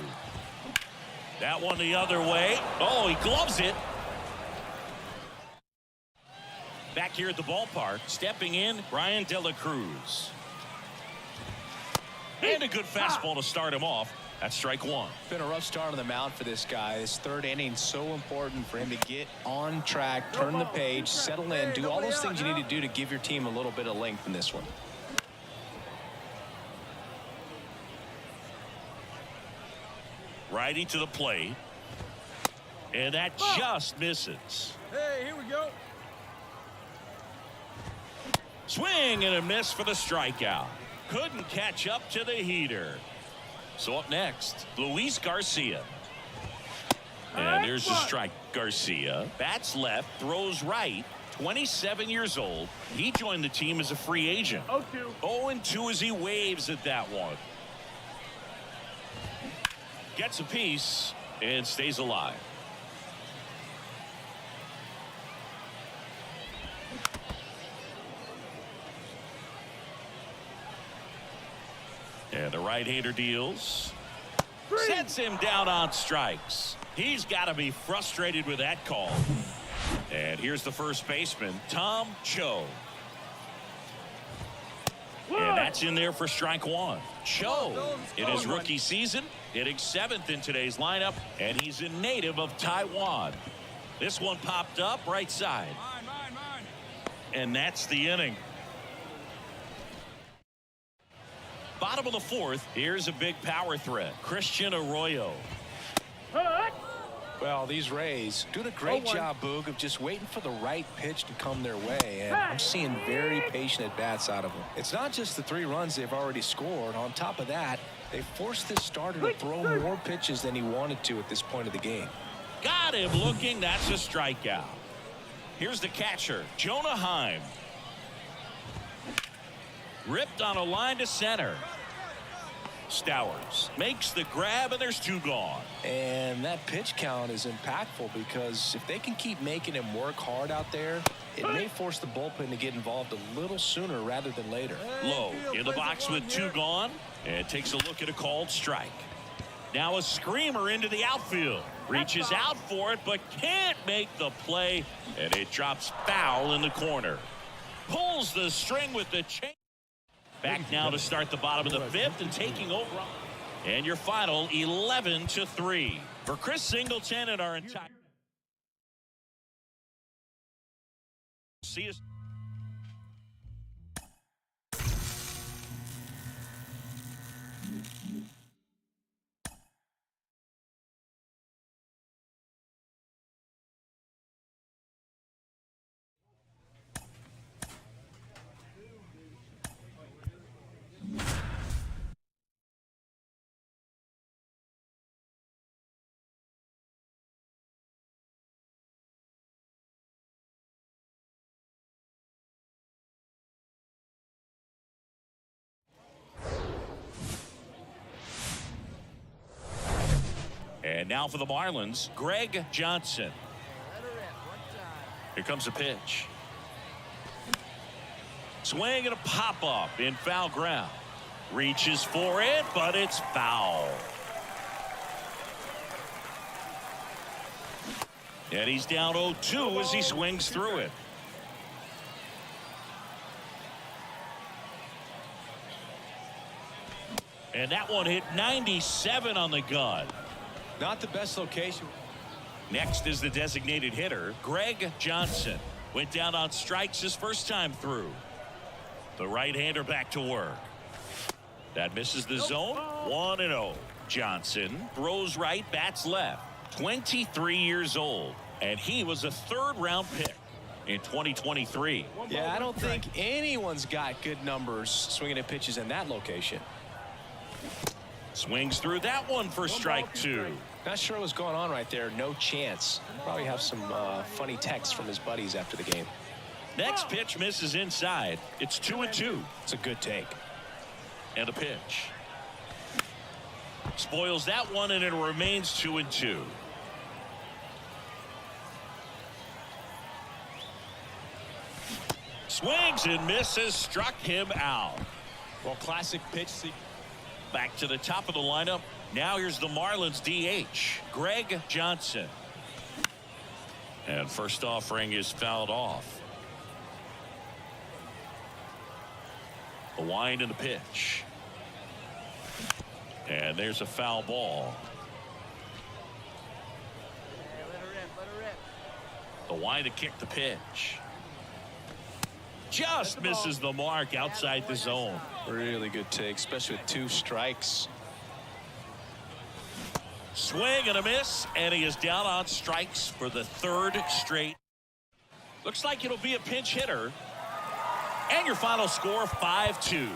That one the other way. Oh, he gloves it. Back here at the ballpark, stepping in, Brian De La Cruz. And a good fastball to start him off. That's strike one. Been a rough start on the mound for this guy. This third inning so important for him to get on track, turn the page, settle in, do all those things you need to do to give your team a little bit of length in this one. Righty to the plate. And that just misses. Hey, here we go. Swing and a miss for the strikeout. Couldn't catch up to the heater. So up next, Luis Garcia. And there's the strike. Garcia bats left, throws right. 27 years old. He joined the team as a free agent. 0-2 as he waves at that one. Gets a piece and stays alive. And the right-hander deals. Sets him down on strikes. He's got to be frustrated with that call. And here's the first baseman, Tom Cho. And that's in there for strike one. Cho, in his rookie season, hitting 7th in today's lineup, and he's a native of Taiwan. This one popped up right side. Mine. And that's the inning. Bottom of the fourth, here's a big power threat. Christian Arroyo. Well, these Rays doing a great job, Boog, of just waiting for the right pitch to come their way, and I'm seeing very patient at-bats out of them. It's not just the 3 runs they've already scored. On top of that, they forced this starter to throw more pitches than he wanted to at this point of the game. Got him looking. That's a strikeout. Here's the catcher, Jonah Heim. Ripped on a line to center. Stowers makes the grab, and there's 2 gone. And that pitch count is impactful because if they can keep making him work hard out there, it may force the bullpen to get involved a little sooner rather than later. Low in the box with 2 gone, and takes a look at a called strike. Now a screamer into the outfield. Reaches out for it, but can't make the play, and it drops foul in the corner. Pulls the string with the chain. Back now to start the bottom of the 5th and taking over. And your final 11-3. For Chris Singleton and our entire. See you. And now for the Marlins, Greg Johnson. Let her in. One time. Here comes a pitch. Swing and a pop-up in foul ground. Reaches for it, but it's foul. And he's down 0-2 as he swings through it. And that one hit 97 on the gun. Not the best location. Next is the designated hitter, Greg Johnson. Went down on strikes his first time through. The right-hander back to work. That misses the zone. 1-0. Johnson throws right, bats left. 23 years old. And he was a third-round pick in 2023. Yeah, I don't think anyone's got good numbers swinging at pitches in that location. Swings through that one for strike 2. Not sure what's going on right there. No chance. Probably have some funny texts from his buddies after the game. Next pitch misses inside. It's 2-2. It's a good take. And a pitch. Spoils that one, and it remains 2-2. Swings and misses, struck him out. Well, classic pitch. Back to the top of the lineup. Now here's the Marlins DH, Greg Johnson. And first offering is fouled off. The wind and the pitch. And there's a foul ball. Hey, let her in. Let her in. The wind to kick the pitch. Just misses the mark outside the zone. Really good take, especially with 2 strikes. Swing and a miss, and he is down on strikes for the 3rd straight. Looks like it'll be a pinch hitter. And your final score, 5-2.